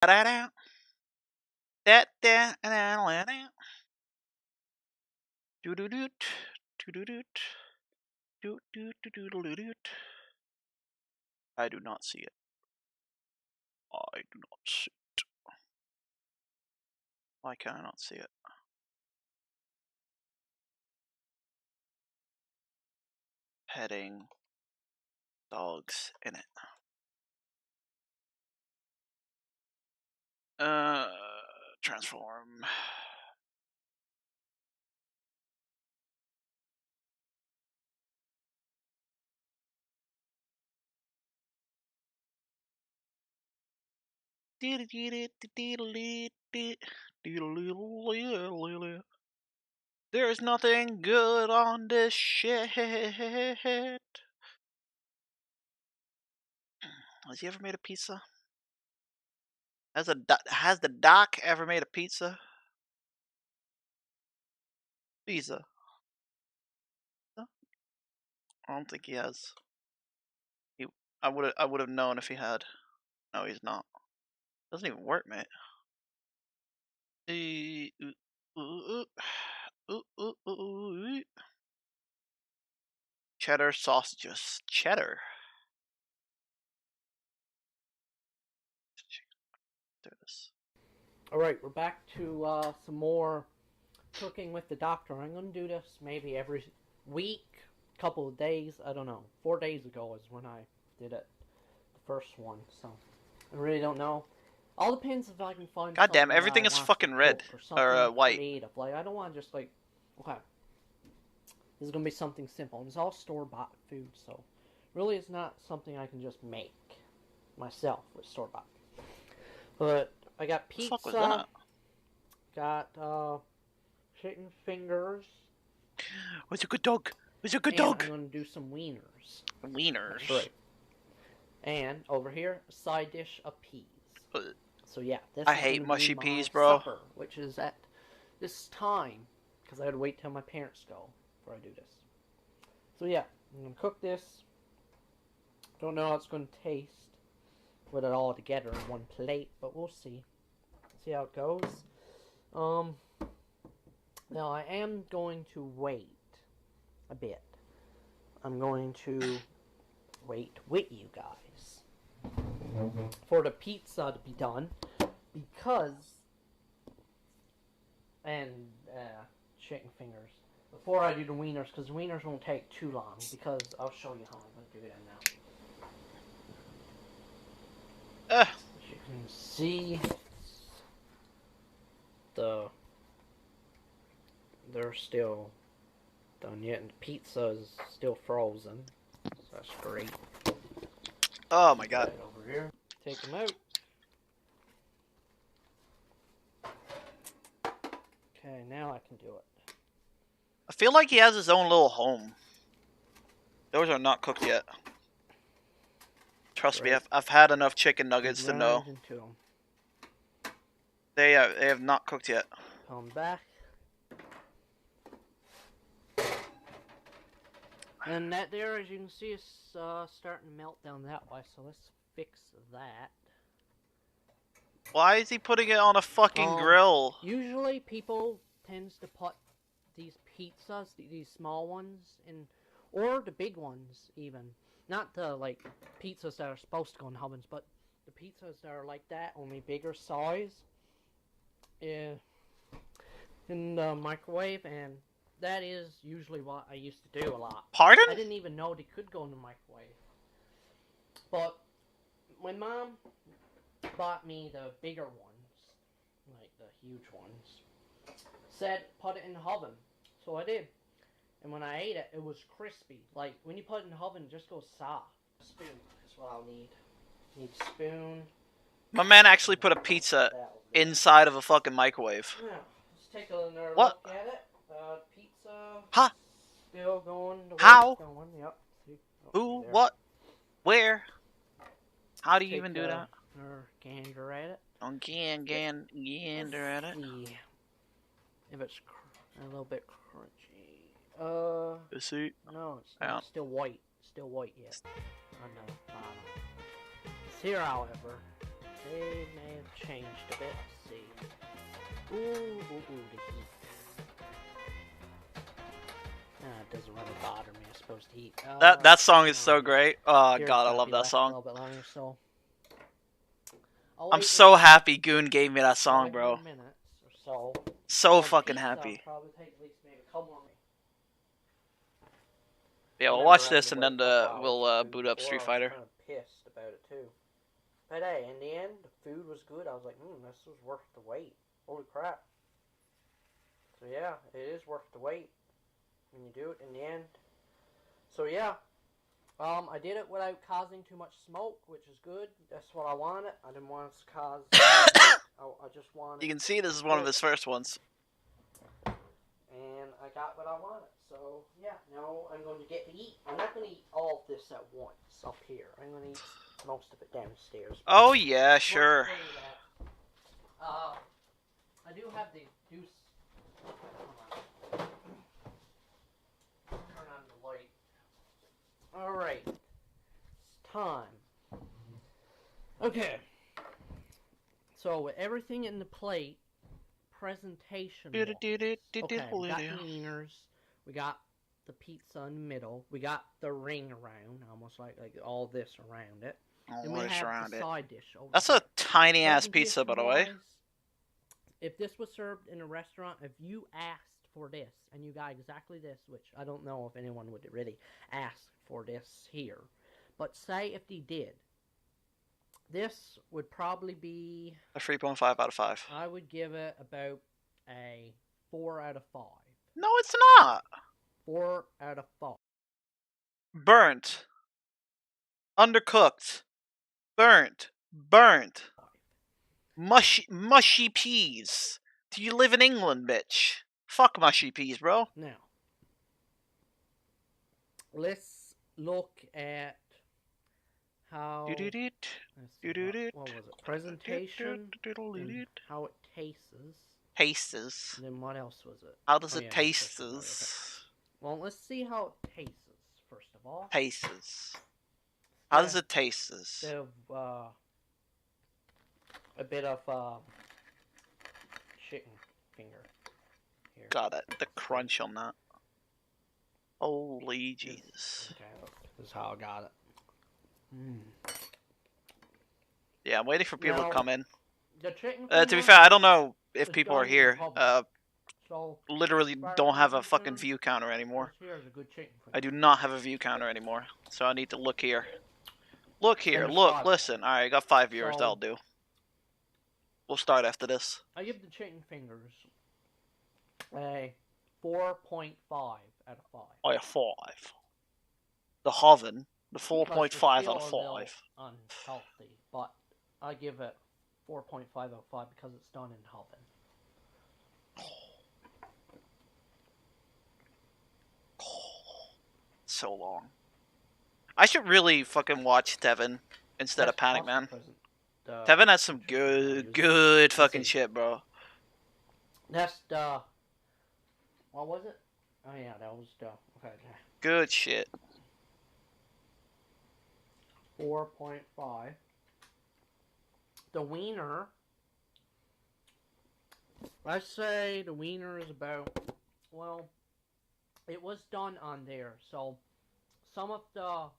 Da-da-da. Da-da-da-da-da. Do-do-doot. Do-do-doot. Do-do-do-do-do-doot. I do not see it. I do not see it. Why can I not see it? Petting. Dogs in it. Transform. There's nothing good on this shit. Has he ever made a pizza? Has the doc ever made a pizza? Pizza. I don't think he has. I would have known if he had. No, he's not. Doesn't even work, mate. Cheddar sausages. Cheddar. There it is. Alright, we're back to some more cooking with the doctor. I'm going to do this maybe every week, couple of days, I don't know. 4 days ago is when I did it, the first one, so I really don't know. All depends if I can find God damn, something everything is fucking red or white. Creative. Like, I don't want to just like, okay, this is going to be something simple, and it's all store-bought food, so really it's not something I can just make myself with store-bought. But I got pizza, got chicken fingers. Where's your good dog? Where's your good dog? I'm going to do some wieners. Wieners. Right. And over here, a side dish of peas. So yeah, this I is hate gonna mushy be peas, my bro. supper, which is at this time, because I had to wait till my parents go before I do this. So yeah, I'm going to cook this. Don't know how it's going to taste with it all together in one plate, but we'll see. See how it goes. Now I am going to wait a bit. I'm going to wait with you guys for the pizza to be done, because chicken fingers before I do the wieners, because the wieners won't take too long, because I'll show you how I'm going to do that now. As you can see, they're still done yet, and the pizza is still frozen, so that's great. Oh my god. Right over here, take them out. Okay, now I can do it. I feel like he has his own little home. Those are not cooked yet. Trust me, I've had enough chicken nuggets to know. They have not cooked yet. Come back. And that there, as you can see, is starting to melt down that way, so let's fix that. Why is he putting it on a fucking grill? Usually people tends to put these pizzas, these small ones, in, or the big ones even. Not the, like, pizzas that are supposed to go in ovens, but the pizzas that are like that, only bigger size, in the microwave, and that is usually what I used to do a lot. Pardon? I didn't even know they could go in the microwave. But my mom bought me the bigger ones, like the huge ones. Said put it in the oven, so I did. And when I ate it, it was crispy. Like when you put it in the oven, it just goes soft. A spoon is what I'll need. Need a spoon. My man actually put a pizza inside of a fucking microwave. Yeah, let's take another look at it. Pizza. Huh? Still going. How? Going. Yep. See? Who? What? Where? How do you even do that? Or gander at it. Gander at it. See if it's a little bit crunchy. See? No, it's not. Still white. Still white yet. On the bottom. Here, however, They may have changed a bit. Let's see. Ooh, the heat. It doesn't really bother me. It's supposed to heat. That song is so Alright. great. Oh Here's god, I gotta love be that left a song. little bit longer, so I'll I'm wait so maybe happy Goon gave me that song, 5 bro. more minutes or so. So Well, the fucking pizza happy. probably take at least maybe a couple more minutes. Yeah, we'll Remember watch having this to and wait then a couple hours we'll for food boot up before. Street I was Fighter. kind of pissed about it too. But hey, in the end, the food was good. I was like, this was worth the wait. Holy crap. So yeah, it is worth the wait when you do it in the end. So yeah, I did it without causing too much smoke, which is good. That's what I wanted. I didn't want it to cause... I just wanted... You can see this is one of his first ones. And I got what I wanted. So, yeah, now I'm going to get to eat. I'm not going to eat all of this at once up here. I'm going to eat most of it downstairs. Oh yeah, sure. I do have the juice. Turn on the light. Alright. It's time. Okay. So, with everything in the plate, presentation. Okay, we got the wieners. We got the pizza in the middle. We got the ring around, almost like all this around it. And we have the side dish over That's here. a tiny ass pizza, by the way. If this was served in a restaurant, if you asked for this and you got exactly this, which I don't know if anyone would really ask for this here, but say if they did, this would probably be A 3.5 out of 5. I would give it about a 4 out of 5. No, it's not. 4 out of 5. Burnt. Undercooked. Burnt. Mushy peas. Do you live in England, bitch? Fuck mushy peas, bro. Now, let's look at how... what was it? Presentation and how it tastes. And then what else was it? How does it taste? Okay. Well, let's see how it tastes, first of all. How does it taste? A bit of chicken finger here. Got it. The crunch on that. Holy Jesus. Okay, this is how I got it. Yeah, I'm waiting for people to come in. The chicken to be fair, I don't know if people are here. So, literally don't have a fucking view counter anymore. I do not have a view counter anymore. So I need to look here. Look here, look, listen. Alright, I got 5 viewers, that'll do. We'll start after this. I give the chicken fingers a 4.5 out of 5. Oh yeah, 5. The Hoven, the 4.5 out of 5. Unhealthy, but I give it 4.5 out of 5 because it's done in Hoven. So long. I should really fucking watch Tevin instead of Panic Man. Tevin has some good fucking shit, bro. That's the... What was it? Oh yeah, that was the... Okay. Good shit. 4.5. The wiener... Let's say the wiener is about... Well, it was done on there, so some of the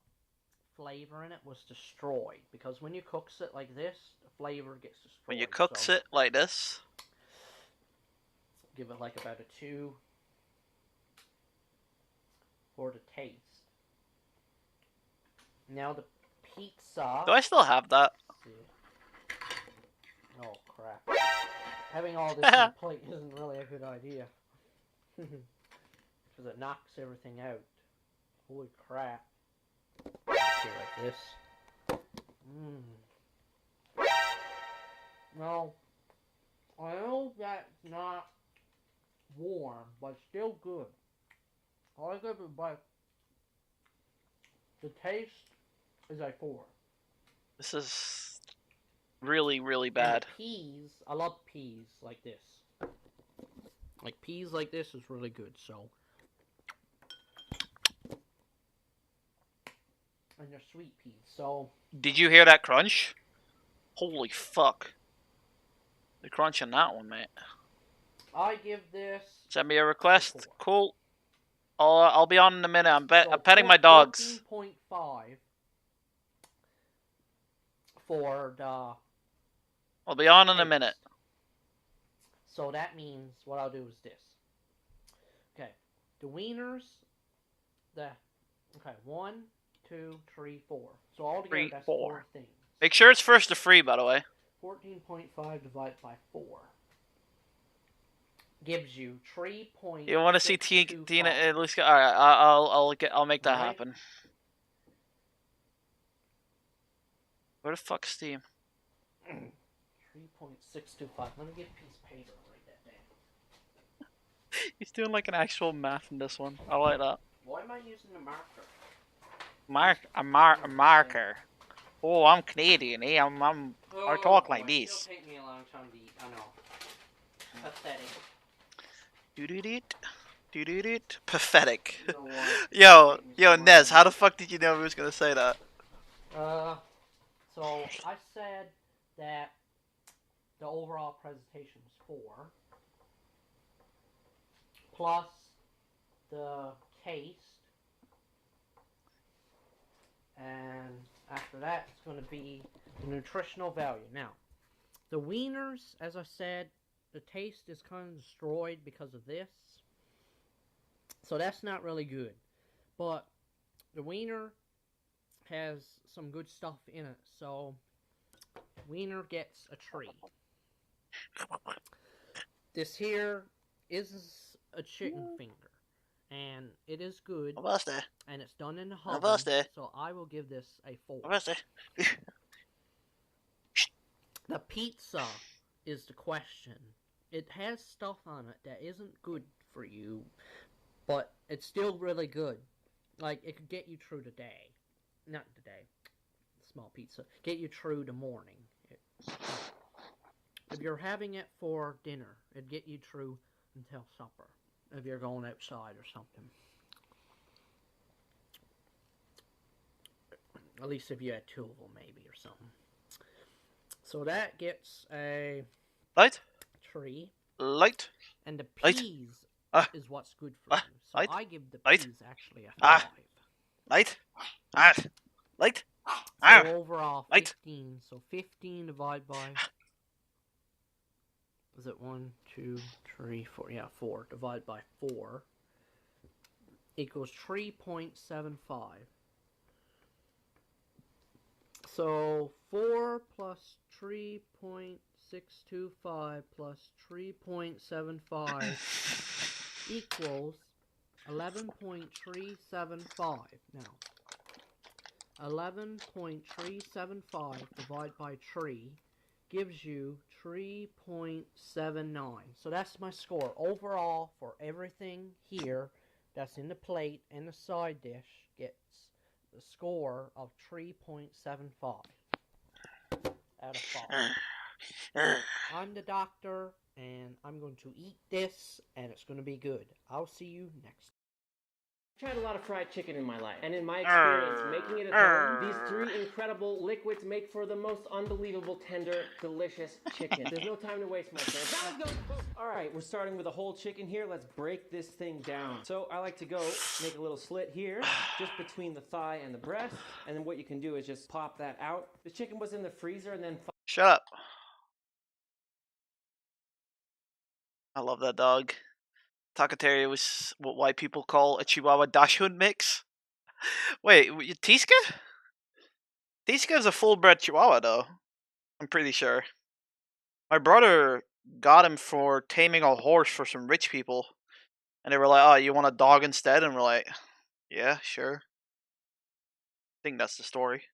flavor in it was destroyed, because when you cook it like this, the flavor gets destroyed. When you cook it like this, give it like about a 2 for the taste. Now the pizza. do I still have that? Oh crap! Having all this on the plate isn't really a good idea, because it knocks everything out. Holy crap! Like this. Well, I know that's not warm, but still good. I like it, but the taste is a 4. This is really, really bad. And peas, I love peas like this. Like peas like this is really good, so. And they're sweet peas, so. Did you hear that crunch? Holy fuck. They're crunching that one, mate. I give this. Send me a request. Cool. I'll be on in a minute. I'm petting my 14.5 dogs. for the. I'll be on in a minute. So that means what I'll do is this. Okay, the wieners. Okay, 1, 2, 3, 4. So altogether that's 4 things. Make sure it's first to free, by the way. 14.5 divided by 4 gives you 3.625. You want to see Tina at least? All right, I'll make that happen. Where the fuck's Steam? 3.625. Let me get a piece of paper and write that down. He's doing like an actual math in this one. I like that. Why am I using a marker? A marker. Oh, I'm Canadian, eh? I talk like this. It'll take me a long time to eat. I know. Pathetic. Doo-doo-doo. Pathetic. Yo, Nez, how the fuck did you know he was gonna say that? So I said that the overall presentation was 4, plus the taste, and after that it's going to be the nutritional value. Now, the wieners, as I said, the taste is kind of destroyed because of this, so that's not really good. But the wiener has some good stuff in it, so wiener gets a 3. This here is a chicken finger, and it is good, and it's done in the oven, so I will give this a 4. The pizza is the question. It has stuff on it that isn't good for you, but it's still really good. Like, it could get you through the day. Not the day. Small pizza. Get you through the morning. If you're having it for dinner, it'd get you through until supper. If you're going outside or something. At least if you had 2 of them, maybe, or something. So that gets a... Light? 3. Light? And the peas is what's good for you. So I give the peas actually a 5. Light? Light? So overall, 15. So 15 divided by... Is it 1, 2, 3, 4? Yeah, 4. Divided by 4 equals 3.75. So 4 plus 3.625 plus 3.75 equals 11.375. Now, 11.375 divided by 3 gives you 3.79. So that's my score. Overall, for everything here that's in the plate and the side dish, gets the score of 3.75 out of 5. I'm the doctor, and I'm going to eat this, and it's going to be good. I'll see you next time. I've tried a lot of fried chicken in my life, and in my experience making it at home, these 3 incredible liquids make for the most unbelievable, tender, delicious chicken. There's no time to waste, my friends. Now let's go! Alright, we're starting with a whole chicken here. Let's break this thing down. So I like to make a little slit here, just between the thigh and the breast, and then what you can do is just pop that out. The chicken was in the freezer, and then... Shut up. I love that dog. Takateri was what white people call a Chihuahua Dachshund mix. Wait, Tiska? Tiska is a full-bred Chihuahua, though. I'm pretty sure. My brother got him for taming a horse for some rich people. And they were like, oh, you want a dog instead? And we're like, yeah, sure. I think that's the story.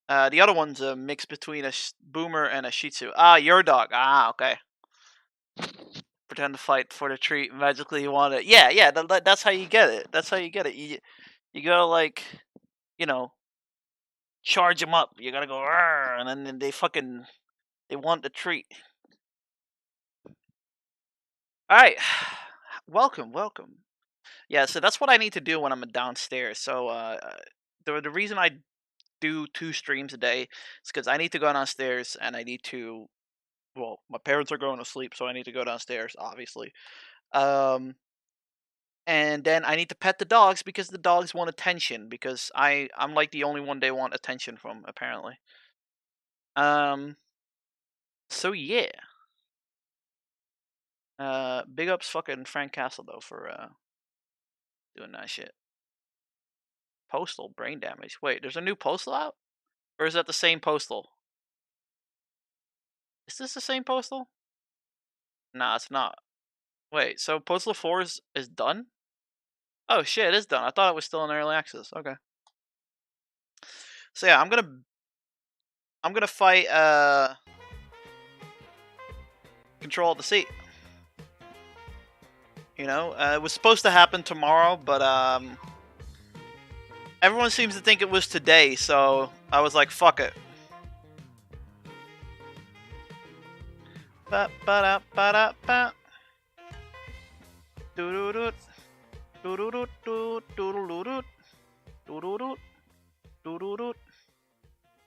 The other one's a mix between a boomer and a Shih Tzu. Ah, your dog. Ah, okay. Pretend to fight for the treat. Magically you want it. Yeah, that's how you get it. That's how you get it. You gotta, like, you know, charge them up. You gotta go, and then they want the treat. Alright. Welcome. Yeah, so that's what I need to do when I'm downstairs. So, the reason I do 2 streams a day is because I need to go downstairs and I need to. Well, my parents are going to sleep, so I need to go downstairs, obviously. And then I need to pet the dogs because the dogs want attention because I'm like the only one they want attention from, apparently. So yeah. Big ups fucking Frank Castle though for doing that shit. Postal brain damage. Wait, there's a new Postal out? Or is that the same Postal? Is this the same Postal? Nah, it's not. Wait, so Postal 4 is done? Oh shit, it is done. I thought it was still in early access. Okay. So yeah, I'm gonna fight CtrlAltDeceit. You know, it was supposed to happen tomorrow, but everyone seems to think it was today, so I was like, fuck it. Ba ba da ba da ba. Do do do do do do do do do do do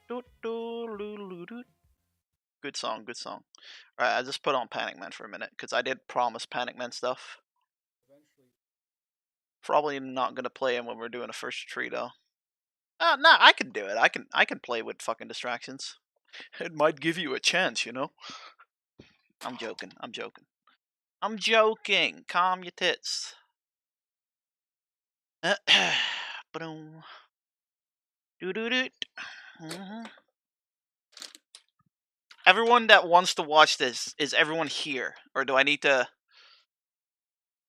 do do do do. Good song, good song. Alright, I just put on Panic Man for a minute because I did promise Panic Man stuff. Probably not gonna play him when we're doing a first retreat though. Nah, I can do it. I can play with fucking distractions. It might give you a chance, you know. I'm joking. I'm joking. I'm joking. Calm your tits. Boom. Do do do. Everyone that wants to watch this, is everyone here, or do I need to?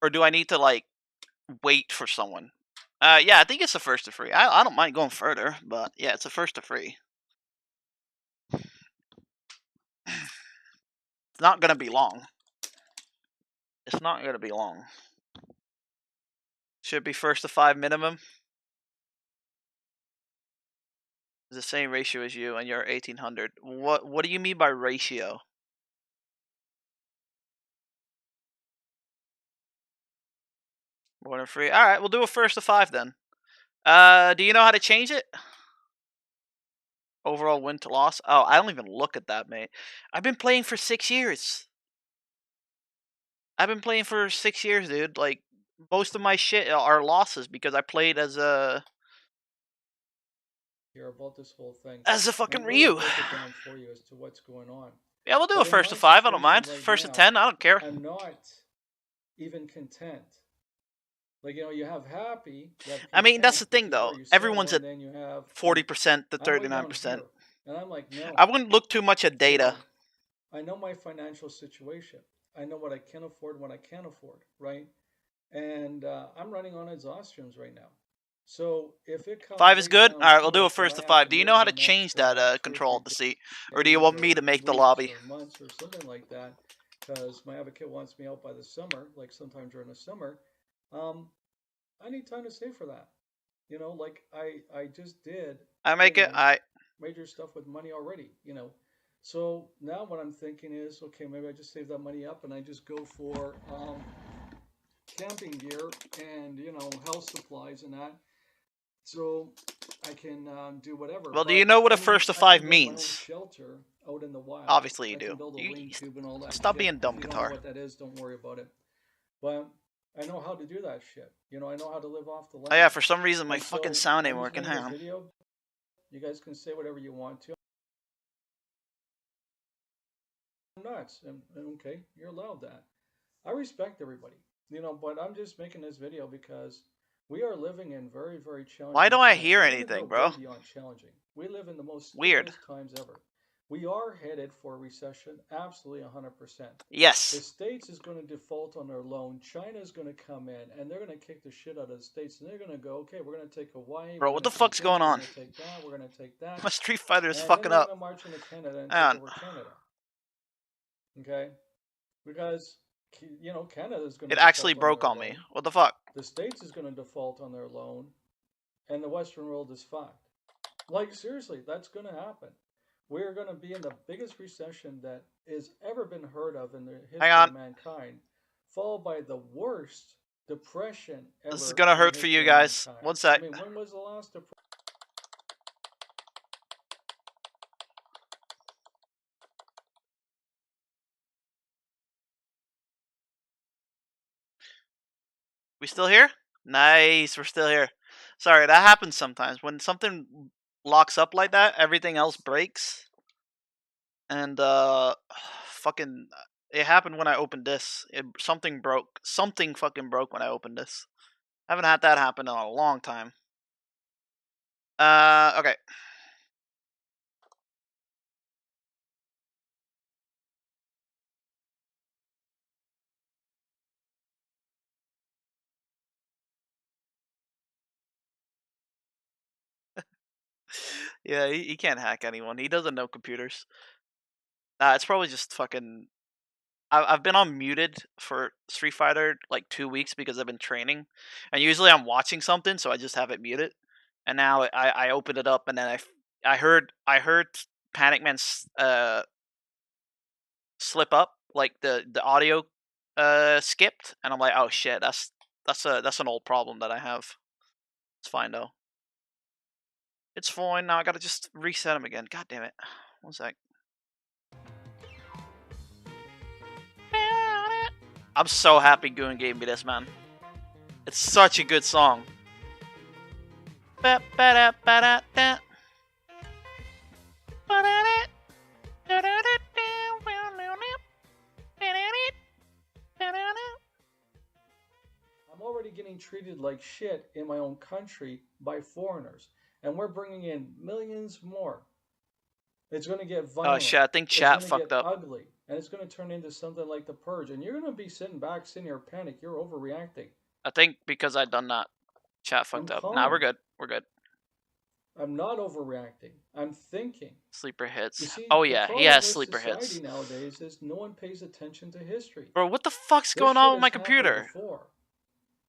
Or do I need to like wait for someone? Yeah, I think it's the first to free. I don't mind going further, but yeah, it's the first to free. It's not gonna be long. It's not gonna be long. Should be first to 5 minimum. It's the same ratio as you, and you're 1800. What do you mean by ratio? More than free. All right, we'll do a first to 5 then. Do you know how to change it? Overall win to loss. Oh, I don't even look at that, mate. I've been playing for 6 years. I've been playing for 6 years, dude. Like most of my shit are losses because I played as a. Here about this whole thing. As a fucking Ryu. Break it down for you as to what's going on. Yeah, we'll do a first to 5. I don't mind. Right First now, to 10. I don't care. I'm not even content. Like, you know, you have happy. You have content, I mean, that's the thing, though. Everyone's at 40% to 39%. And I'm like, no. I wouldn't look too much at data. I know my financial situation. I know what I can afford, what I can't afford, right? And I'm running on exhaustions right now. So if it comes 5 is good. All right, we'll do a first to 5. Do you know how to change that CtrlAltDeceit, or do you want me to make the lobby? Or months or something like that, because my advocate wants me out by the summer, like sometime during the summer. I need time to stay for that. You know, like I just did. I make it. Major stuff with money already. You know, so now what I'm thinking is, okay, maybe I just save that money up and I just go for camping gear and, you know, health supplies and that. So I can do whatever. Well, do you know what a first to 5 means? Shelter out in the wild. Obviously you do. Stop shit. being dumb, If you guitar. don't know what that is, don't worry about it. But I know how to do that shit. You know, I know how to live off the land. Oh yeah, for some reason my And fucking so, sound ain't I'm just working. making Hang this on. video. You guys can say whatever you want to. I'm nuts. And okay, you're allowed that. I respect everybody. You know, but I'm just making this video because we are living in very, very challenging. Why don't I times. hear Even anything, though bro? way beyond challenging. We live in the most Weird times ever. We are headed for a recession, absolutely 100%. Yes. The States is going to default on their loan. China is going to come in, and they're going to kick the shit out of the States, and they're going to go, okay, we're going to take Hawaii. Bro, what the fuck's going on? We're going to take that. We're going to take that. My Street Fighter is and fucking then up. We're going to march into Canada and Hang take over Canada. Okay? Because, you know, Canada is going to. It actually broke on me. What the fuck? The States is going to default on their loan, and the Western world is fucked. Like, seriously, that's going to happen. We're going to be in the biggest recession that has ever been heard of in the history of mankind, followed by the worst depression ever. This is going to hurt for you guys. One sec. I mean, when was the last depression? We still here? Nice, we're still here. Sorry, that happens sometimes. When something locks up like that, everything else breaks. And, fucking... It happened when I opened this. Something broke. Something fucking broke when I opened this. I haven't had that happen in a long time. Okay. Yeah, he can't hack anyone. He doesn't know computers. It's probably just fucking... I've been on muted for Street Fighter like 2 weeks because I've been training, and usually I'm watching something, so I just have it muted. And now I opened it up, and then I heard Panic Man slip up, like the audio skipped, and I'm like, oh shit, that's an old problem that I have. It's fine though. It's fine now. I gotta just reset him again. God damn it. One sec. I'm so happy Goon gave me this, man. It's such a good song. I'm already getting treated like shit in my own country by foreigners, and we're bringing in millions more. It's going to get violent. Oh shit, I think chat fucked up. Ugly, and it's going to turn into something like The Purge, and you're going to be sitting here panic. You're overreacting. I think because I done that, chat fucked up. Nah, we're good. We're good. I'm not overreacting. I'm thinking. Sleeper hits. See, oh yeah, he has sleeper hits. Nowadays is no one pays attention to history. Bro, what the fuck's going on with my computer? Before.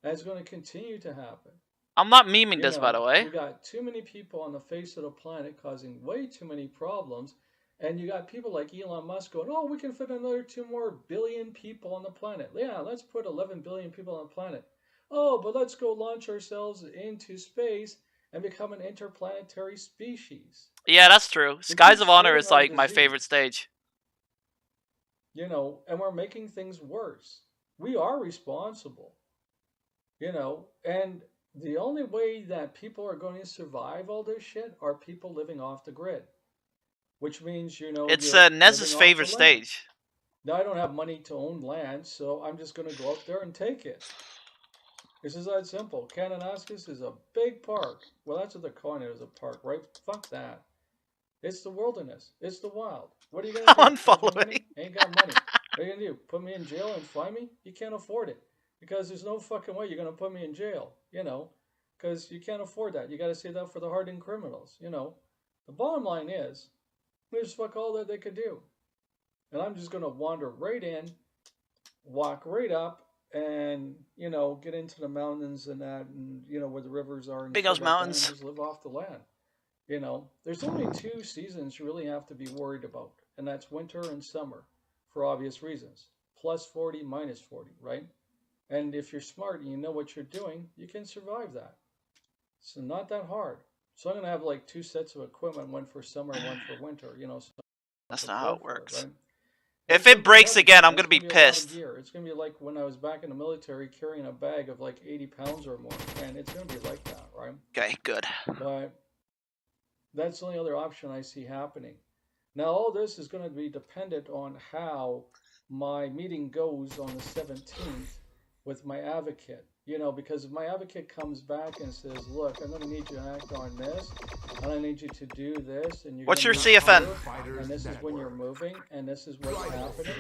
And it's going to continue to happen. I'm not memeing this, by the way. We got too many people on the face of the planet causing way too many problems. And you got people like Elon Musk going, oh, we can fit another 2 more billion people on the planet. Yeah, let's put 11 billion people on the planet. Oh, but let's go launch ourselves into space and become an interplanetary species. Yeah, that's true. Skies of Honor is like my favorite stage. You know, and we're making things worse. We are responsible. You know, and the only way that people are going to survive all this shit are people living off the grid. Which means, you know... It's Nez's favorite stage. Now, I don't have money to own land, so I'm just going to go out there and take it. This is that simple. Kananaskis is a big park. Well, that's what they're calling it, as a park, right? Fuck that. It's the wilderness. It's the wild. What are you going to do? Unfollowing. Ain't got money. What are you going to do? Put me in jail and fine me? You can't afford it. Because there's no fucking way you're going to put me in jail, you know. Because you can't afford that. You got to save that for the hardened criminals, you know. The bottom line is, there's fuck all that they could do. And I'm just going to wander right in, walk right up, and, you know, get into the mountains and that, and, you know, where the rivers are. And Big ass mountains. And just live off the land. You know, there's only 2 seasons you really have to be worried about. And that's winter and summer, for obvious reasons. Plus 40, minus 40, right? And if you're smart and you know what you're doing, you can survive that. It's not that hard. So I'm going to have like 2 sets of equipment, one for summer and one for winter, you know. So that's not how it works. Right? If it breaks again, I'm going to be pissed. It's going to be like when I was back in the military carrying a bag of like 80 pounds or more. And it's going to be like that, right? Okay, good. But that's the only other option I see happening. Now, all this is going to be dependent on how my meeting goes on the 17th with my advocate. You know, because if my advocate comes back and says, look, I'm going to need you to act on this, and I need you to do this, and you're what's your CFN? And this is when you're moving, and this is what's happening,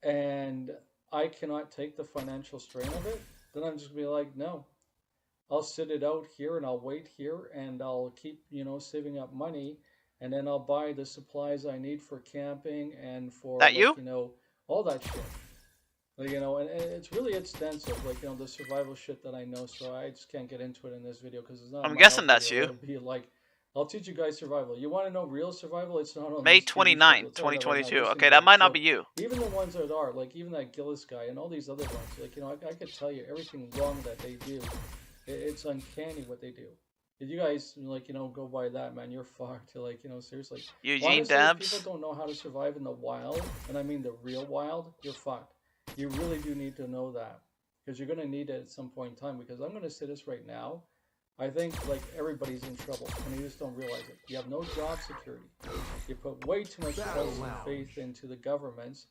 and I cannot take the financial strain of it, then I'm just going to be like, no. I'll sit it out here, and I'll wait here, and I'll keep, you know, saving up money, and then I'll buy the supplies I need for camping and for, that like, you know, all that shit. You know, and it's really extensive, like, you know, the survival shit that I know, so I just can't get into it in this video because it's not. I'm guessing that's you. It'll be like, I'll teach you guys survival. You want to know real survival? It's not on May 29th, 2022. Okay, that might not be you. Even the ones that are, like, even that Gillis guy and all these other ones, like, you know, I could tell you everything wrong that they do. It's uncanny what they do. If you guys, like, you know, go by that, man, you're fucked. Like, you know, seriously. Eugene Dabs. If people don't know how to survive in the wild, and I mean the real wild, you're fucked. You really do need to know that. because you're going to need it at some point in time. Because I'm going to say this right now. I think like everybody's in trouble and you just don't realize it. You have no job security. You put way too much trust and faith into the governments,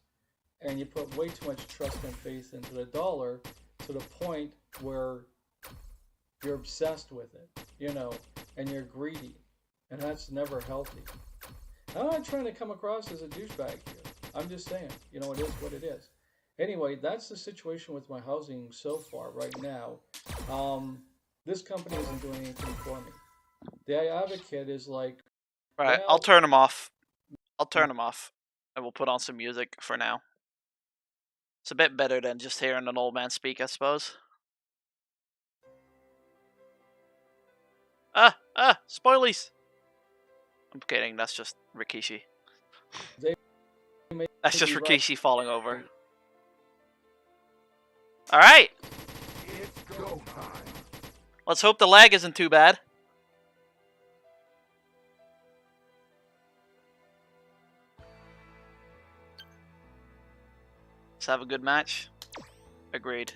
and you put way too much trust and faith into the dollar to the point where you're obsessed with it, you know, and you're greedy, and that's never healthy. I'm not trying to come across as a douchebag here. I'm just saying, you know, it is what it is. Anyway, that's the situation with my housing so far right now. This company isn't doing anything for me. The advocate is like, Right, well, I'll turn them off. I'll turn them off. And we'll put on some music for now. It's a bit better than just hearing an old man speak, I suppose. Spoilies! I'm kidding, that's just Rikishi. That's just Rikishi falling over. Alright! It's go time. Let's hope the lag isn't too bad. Let's have a good match. Agreed.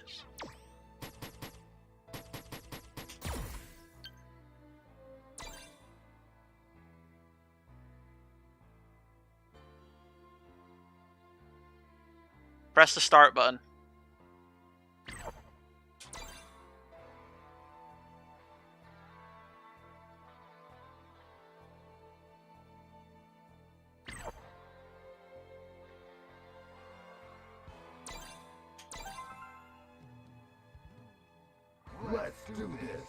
Press the start button. Let's do this.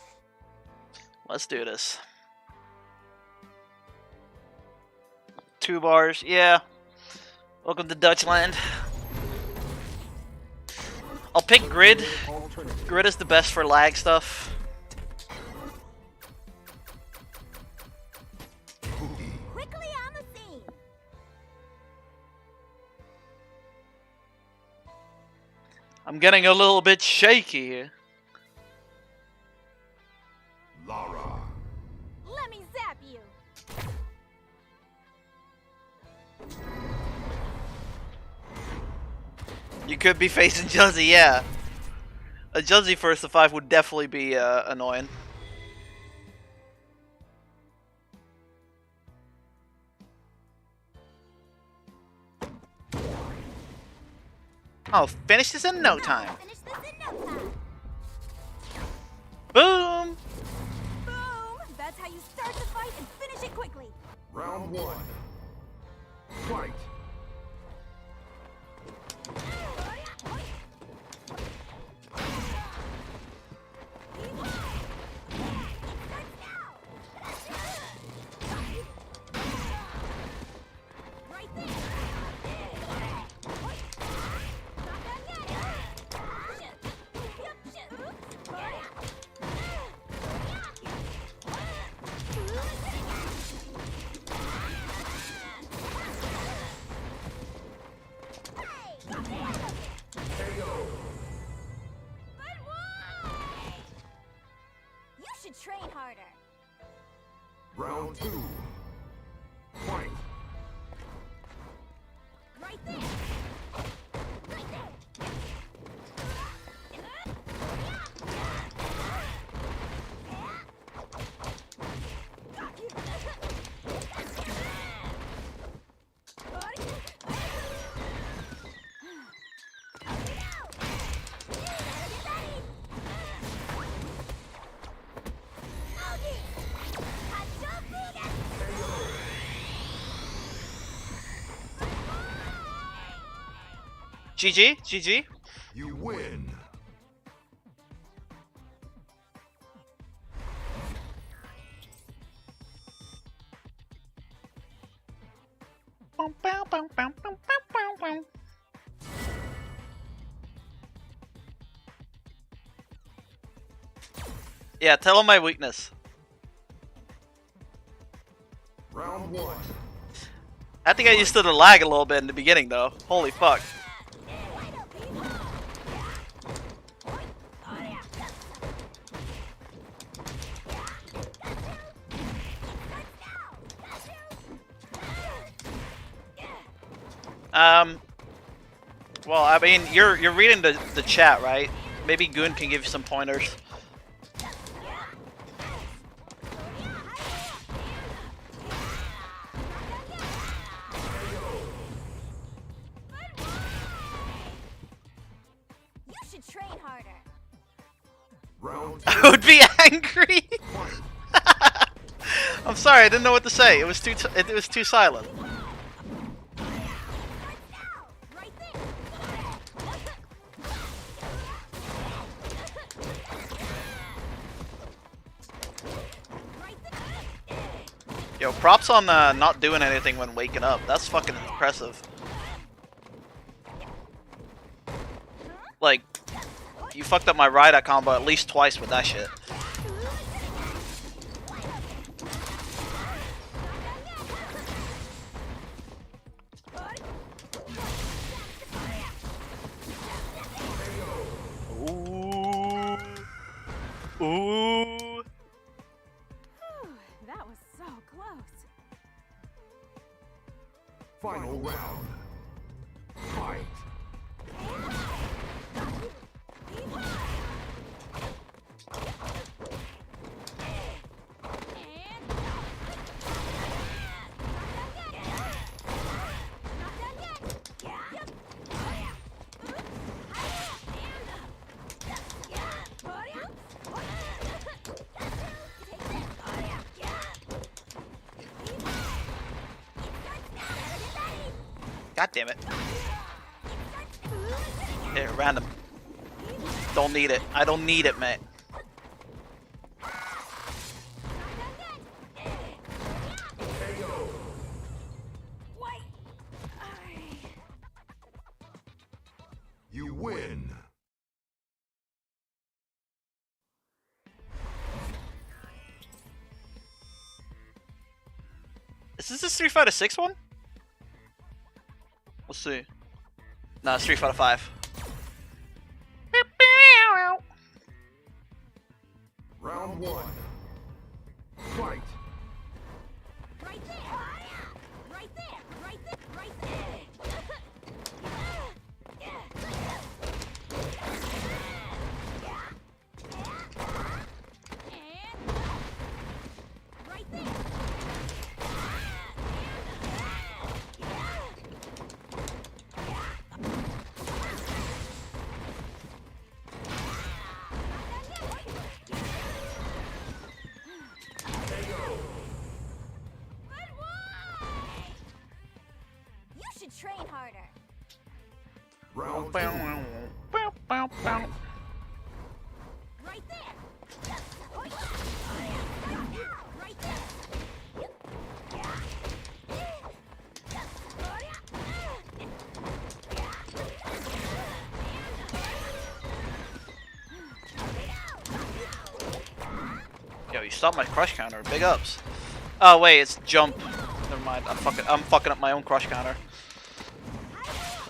Let's do this. 2 bars, yeah. Welcome to Dutchland. I'll pick Grid. Grid is the best for lag stuff. Quickly on the scene. I'm getting a little bit shaky here. Lara. Let me zap you. You could be facing Juzzy, yeah. A Juzzy first to 5 would definitely be annoying. I'll finish this in no time. Finish this in no time. Boom! Boom! That's how you start the fight and finish it quickly. Round 1. Fight. Right there. You should train harder. Round 2. Fight. Right there. Right there. GG, GG. You win. Yeah, tell him my weakness. Round 1. I think I used to the lag a little bit in the beginning though. Holy fuck. Well, I mean, you're reading the chat, right? Maybe Goon can give you some pointers. You should train harder. Round I would be angry. I'm sorry, I didn't know what to say. It was too silent. Right there. Right there. Yo, props on not doing anything when waking up. That's fucking impressive. Like, you fucked up my ride at combo at least twice with that shit. Ooh. Ooh. That was so close. Final round. Fight. God damn it. Yeah, random. Don't need it. I don't need it, man. You win. Is this a Street Fighter 6 one? Let's see. No, Street Fighter 5. Round one. Fight. Right there. Right there. Right there. Right there. Right there. You should train harder. Round two. Right there. Right there. Yo, you stopped my crush counter. Big ups. Oh wait, it's jump. Never mind. I'm fucking up my own crush counter.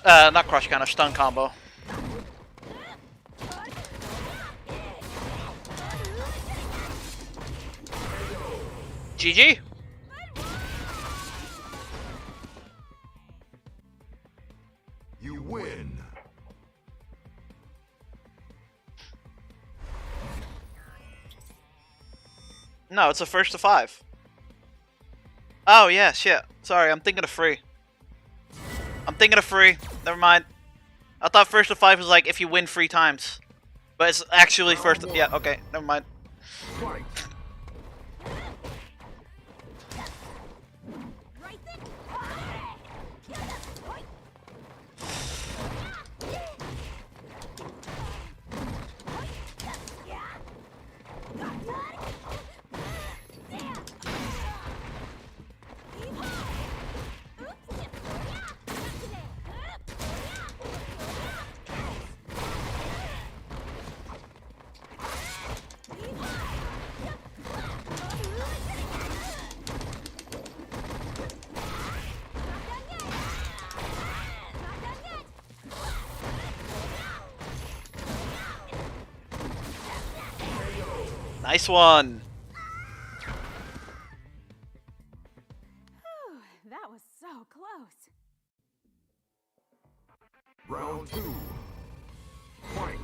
Not crush counter, stun combo. GG. You win. No, it's a first to 5. Oh yeah, shit. Sorry, I'm thinking of free. I'm thinking of free. Never mind. I thought first to 5 was like if you win 3 times. But it's actually first to, yeah, okay, never mind. Fight. Right there. Nice one. That was so close. Round two. Fight.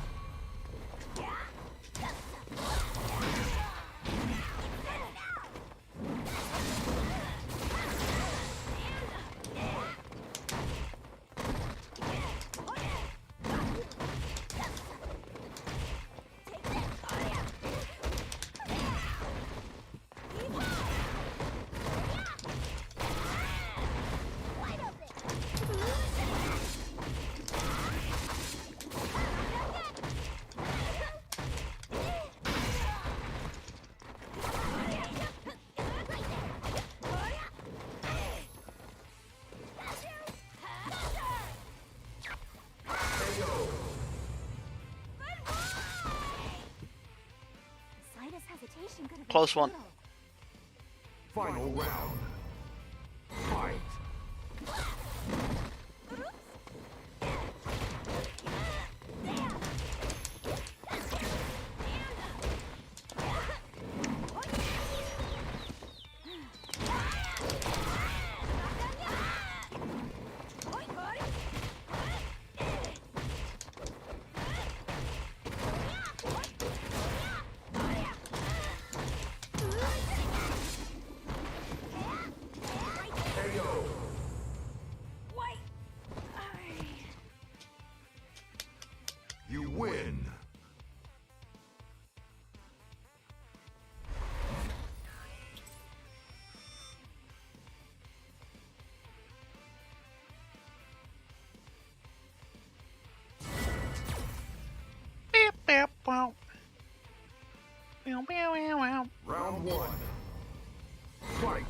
Close one. Final round. Fight. You win. Beep, beep, wow. Meow, meow, meow, meow. Round one. Fight.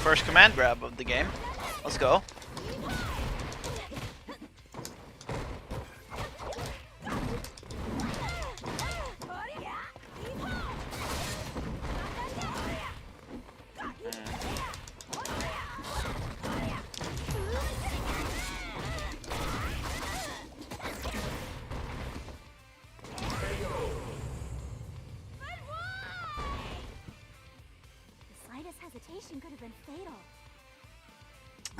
First command grab of the game. Let's go. The slightest hesitation could have been fatal.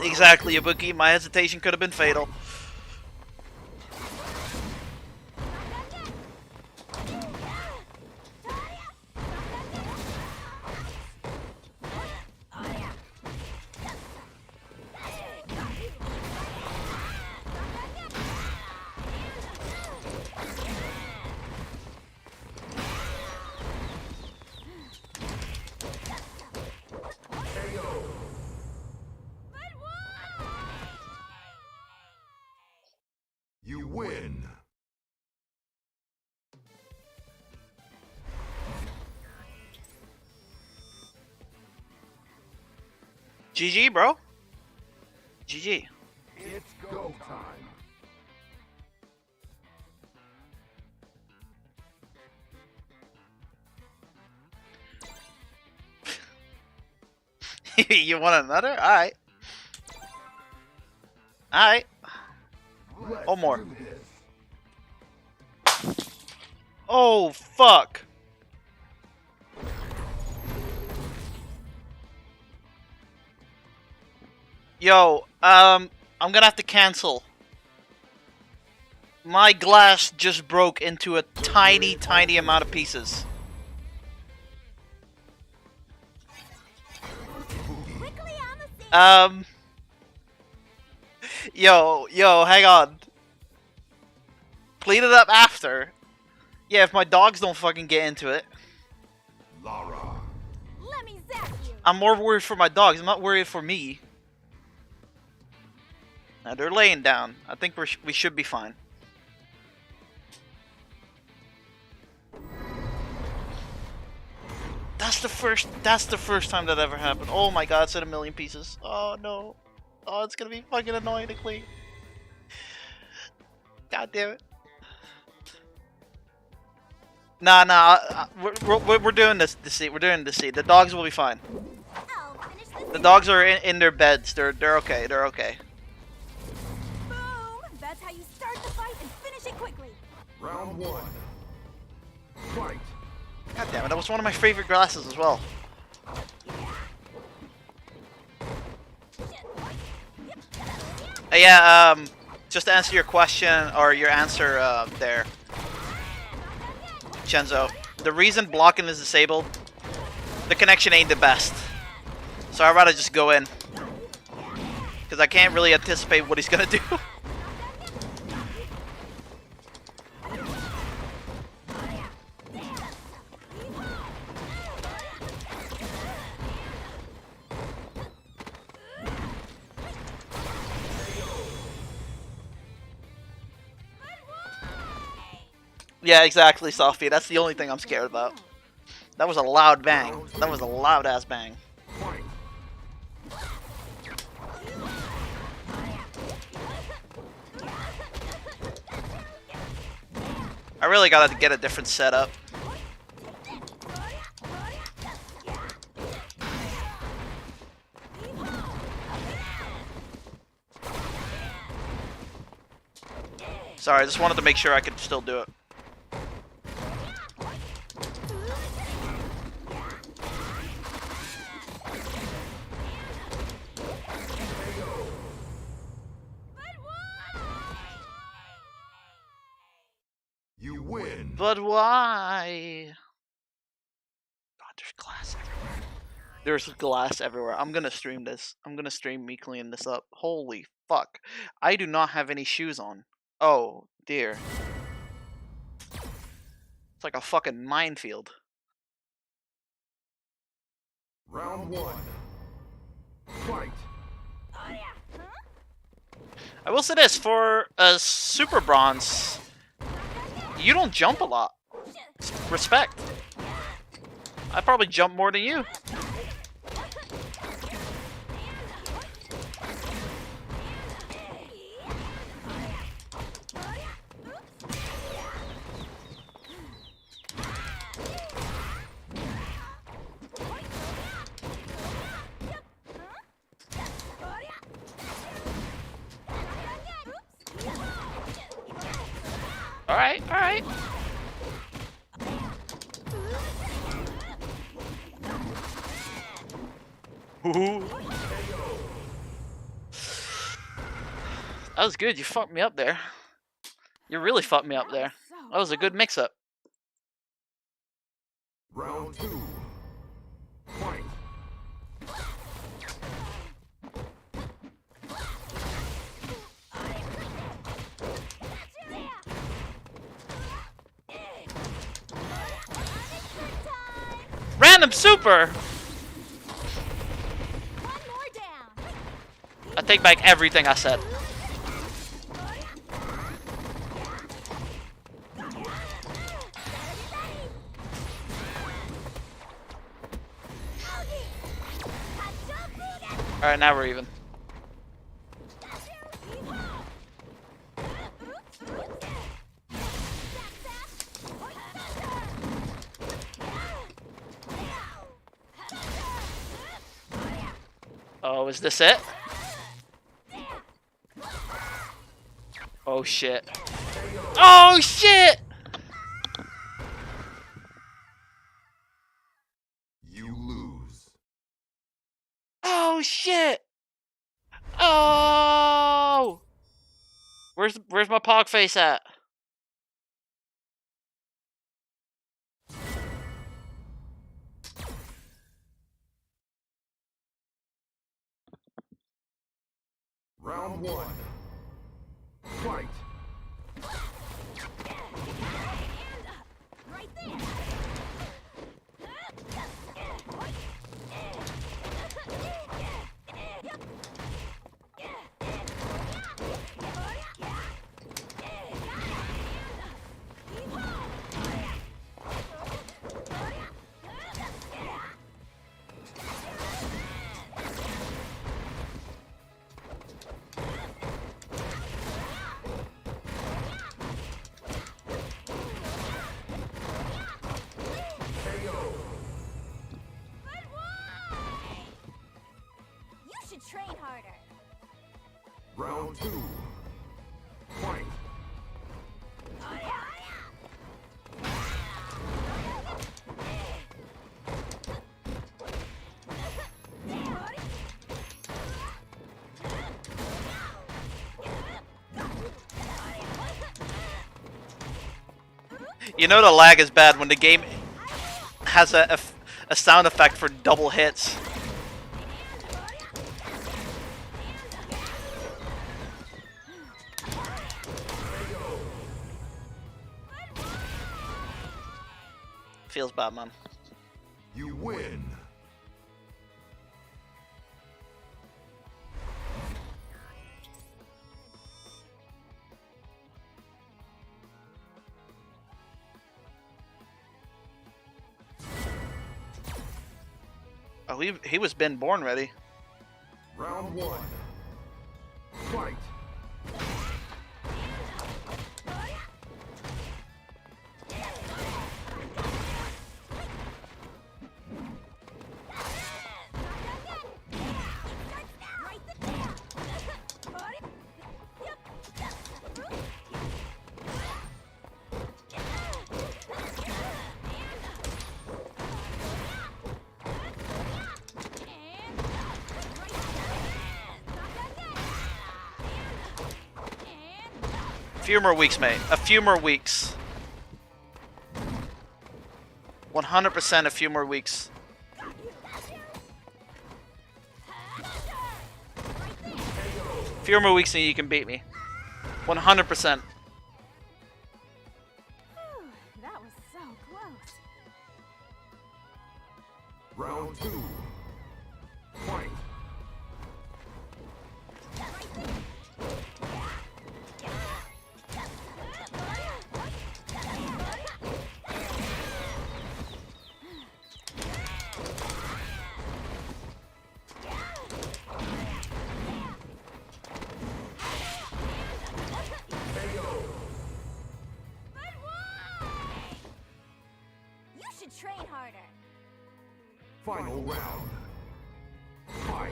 Exactly, Ibuki. My hesitation could have been fatal. You win. GG, bro. GG. It's go time. You want another? Alright. Alright. Let's One more. do this. Oh, fuck. Yo, I'm gonna have to cancel. My glass just broke into a tiny, tiny amount of pieces. Quickly on the scene. Yo, hang on. Clean it up after. Yeah, if my dogs don't fucking get into it. Lara. Let me zap you. I'm more worried for my dogs. I'm not worried for me. Now they're laying down. I think we should be fine. That's the first time that ever happened. Oh my god, it's in a million pieces. Oh no. Oh, it's gonna be fucking annoying to clean. God damn it. Nah, we're doing this deceit. We're doing deceit. The dogs will be fine. I'll finish this. The dogs are in their beds. They're okay. They're okay. Boom. That's how you start the fight and finish it quickly. Round one. Fight. God damn it, that was one of my favorite glasses as well. Yeah, just to answer your question, or your answer there, Chenzo, the reason blocking is disabled, the connection ain't the best. So I'd rather just go in. Because I can't really anticipate what he's gonna do. Yeah, exactly, Sophie. That's the only thing I'm scared about. That was a loud bang. That was a loud ass bang. Fight. I really gotta get a different setup. Sorry, I just wanted to make sure I could still do it. You win. But why? God, there's glass everywhere. There's glass everywhere. I'm gonna stream this. I'm gonna stream me cleaning this up. Holy fuck. I do not have any shoes on. Oh, dear. It's like a fucking minefield. Round one. Fight. I will say this, for a super bronze, you don't jump a lot. Respect. I probably jump more than you. Alright, alright. Ooh. That was good. You fucked me up there. You really fucked me up there. That was a good mix-up. Round two. Fight. Random super! I take back everything I said. Alright, now we're even. Oh, is this it? Oh shit. Oh shit! You lose. Oh shit! Oh! Where's my pog face at? Round one. Fight. Right there. You should train harder. Round two. Fight. You know the lag is bad when the game has a sound effect for double hits. Feels bad, man. You win. Oh, he was been born ready. Round one. Fight. A few more weeks, mate. A few more weeks. 100% a few more weeks. A few more weeks and you can beat me. 100%. That was so close. Round two. Fight. You should train harder. Final round. Fight.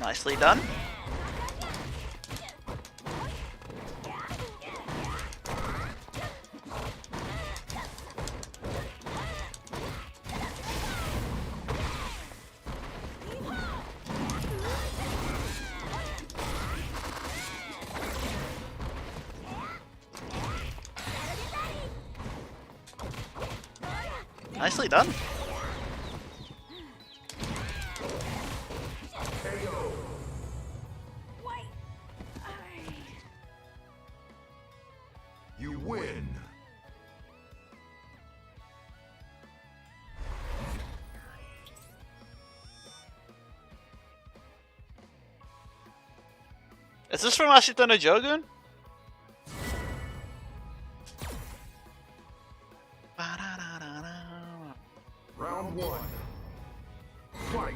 Nicely done. Nicely done. You win. Is this from Ashita no Jogun? Round one. Fight.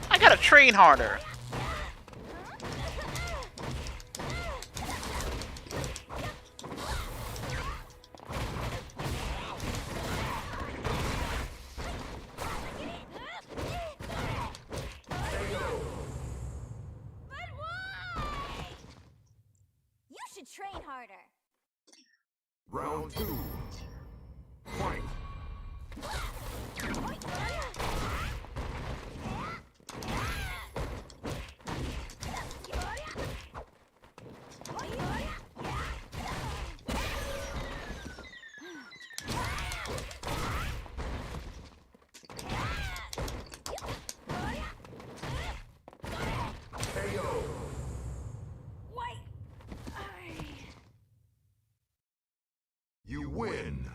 I gotta train harder. You should train harder. Round two. Fight. You win.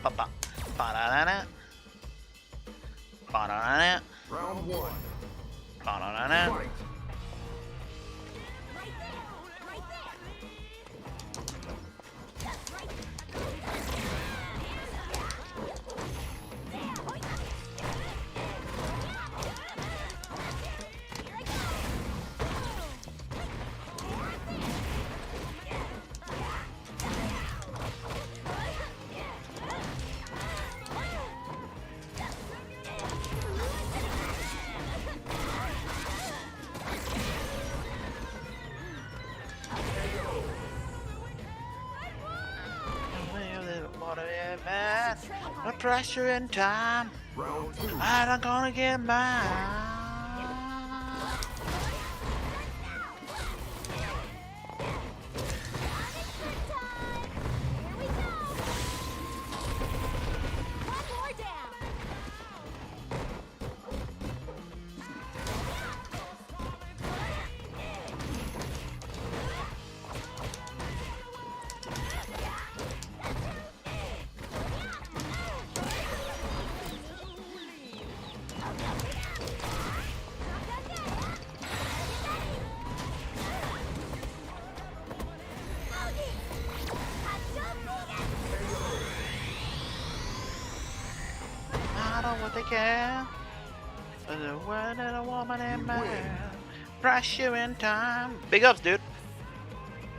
Ba-ba. Ba-da-da-da. Ba-da-da-da. Round one. Ba-da-da-da. Fight. No pressure in time. Round two. I'm not gonna get mine. they can. The word that a woman and man. Price you in time. Big ups, dude.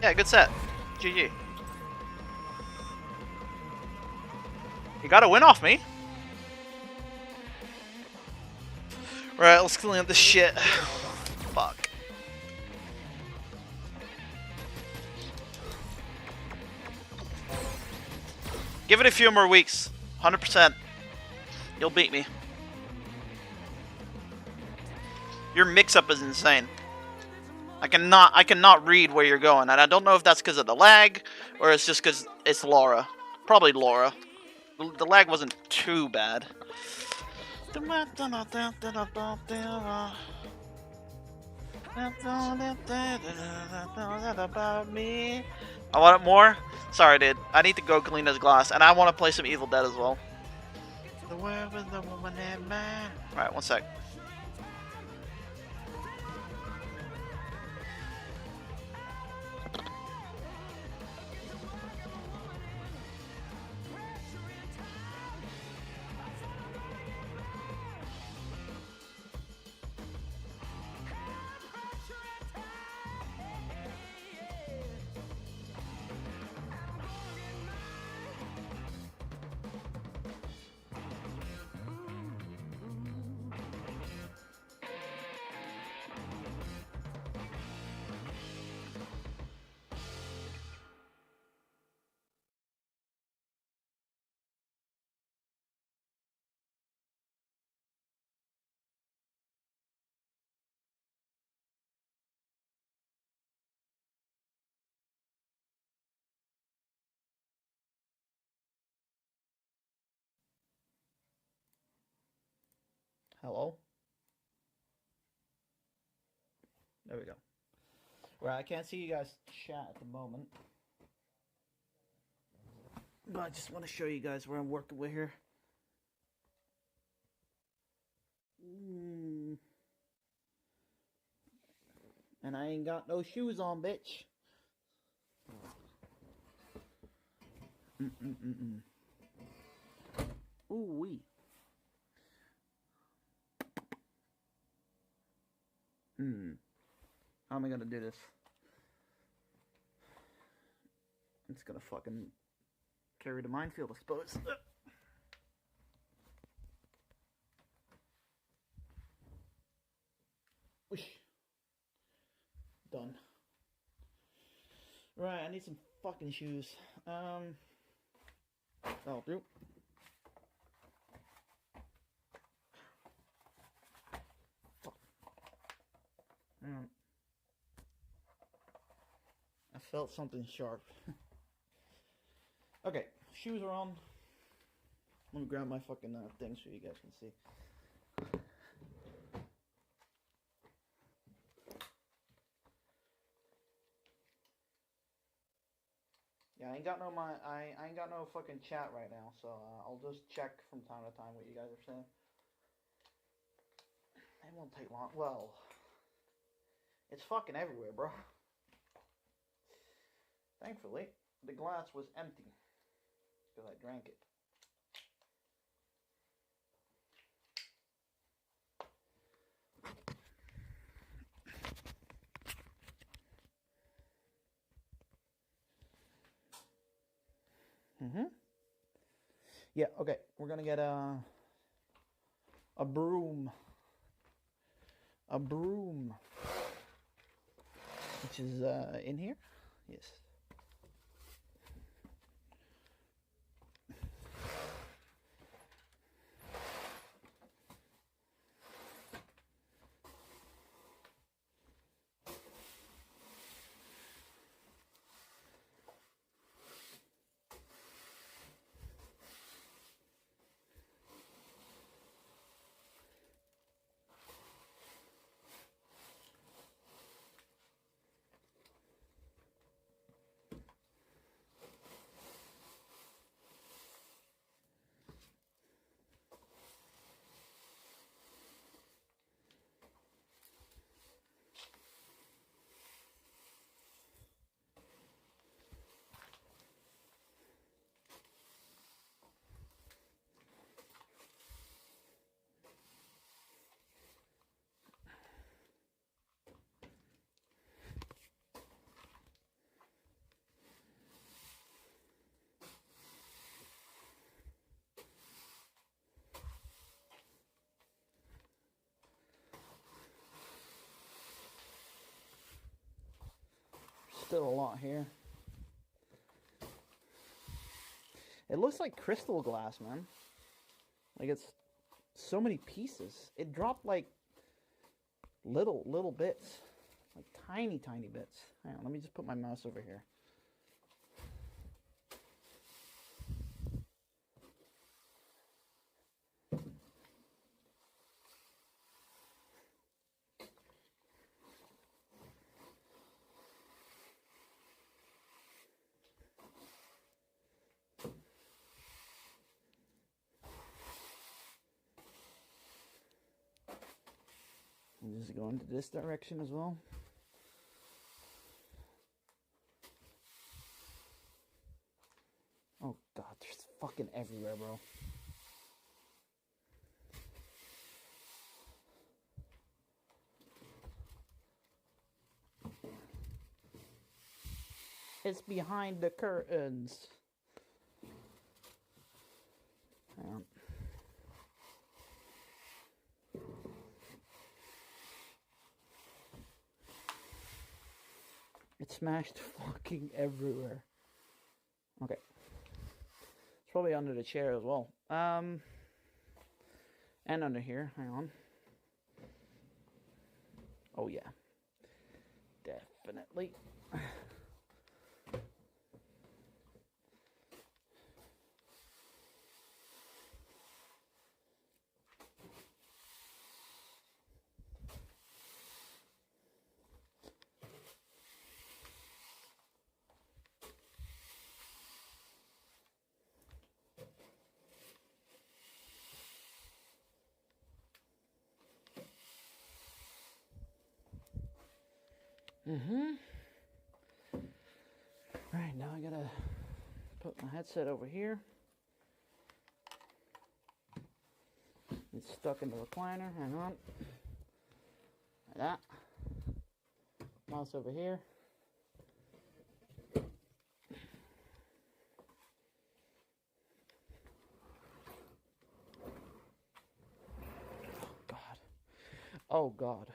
Yeah, good set. GG. You got a win off me. Right, let's clean up this shit. Fuck. Give it a few more weeks. 100%. You'll beat me. Your mix-up is insane. I cannot read where you're going, and I don't know if that's because of the lag or it's just because it's Laura. Probably Laura. The lag wasn't too bad. I want it more? Sorry, dude. I need to go clean this glass, and I want to play some Evil Dead as well. The world with the woman and man. Alright, one sec. Hello? There we go. Right, I can't see you guys chat at the moment. But I just want to show you guys where I'm working with here. And I ain't got no shoes on, bitch. Ooh-wee. How am I gonna do this? I'm just gonna fucking carry the minefield, I suppose. Whoosh. Done. Right, I need some fucking shoes. That'll do. Fuck. I felt something sharp. Okay, shoes are on. Let me grab my fucking thing so you guys can see. Yeah, I ain't got no fucking chat right now, so I'll just check from time to time what you guys are saying. It won't take long. Well, it's fucking everywhere, bro. Thankfully, the glass was empty because I drank it. Yeah, okay. We're gonna get a broom. A broom. Which is in here? Yes. Still a lot here. It looks like crystal glass, man. Like it's so many pieces. It dropped like little bits. Like tiny bits. Hang on, let me just put my mouse over here. I'm just going to this direction as well. Oh god, there's fucking everywhere, bro. It's behind the curtains. Hang on. It smashed fucking everywhere. Okay. It's probably under the chair as well. And under here. Hang on. Oh yeah. Definitely. Alright, now I gotta put my headset over here. It's stuck in the recliner. Hang on. Like that. Mouse over here. Oh God. Oh God.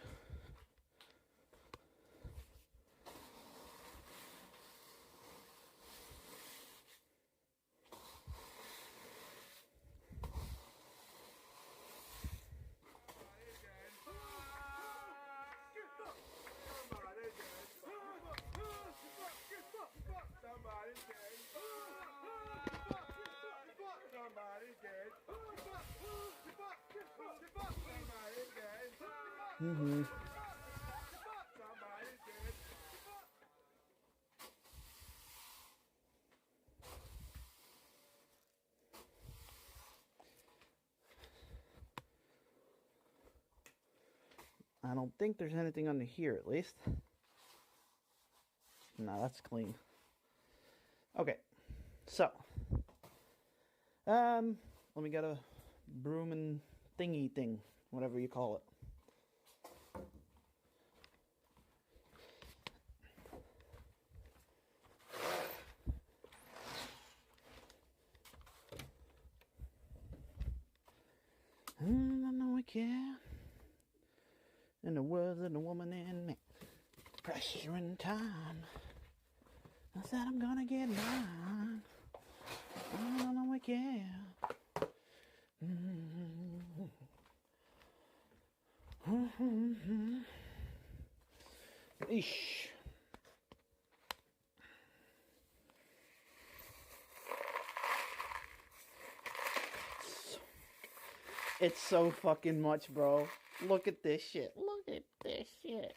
I don't think there's anything under here, at least. No, that's clean. Okay, so let me get a broom and thingy thing, whatever you call it. I know I can. In the words of the woman in me. Pressure in time. I said I'm gonna get mine. I know I can. Eesh. It's so fucking much, bro. Look at this shit. Look at this shit.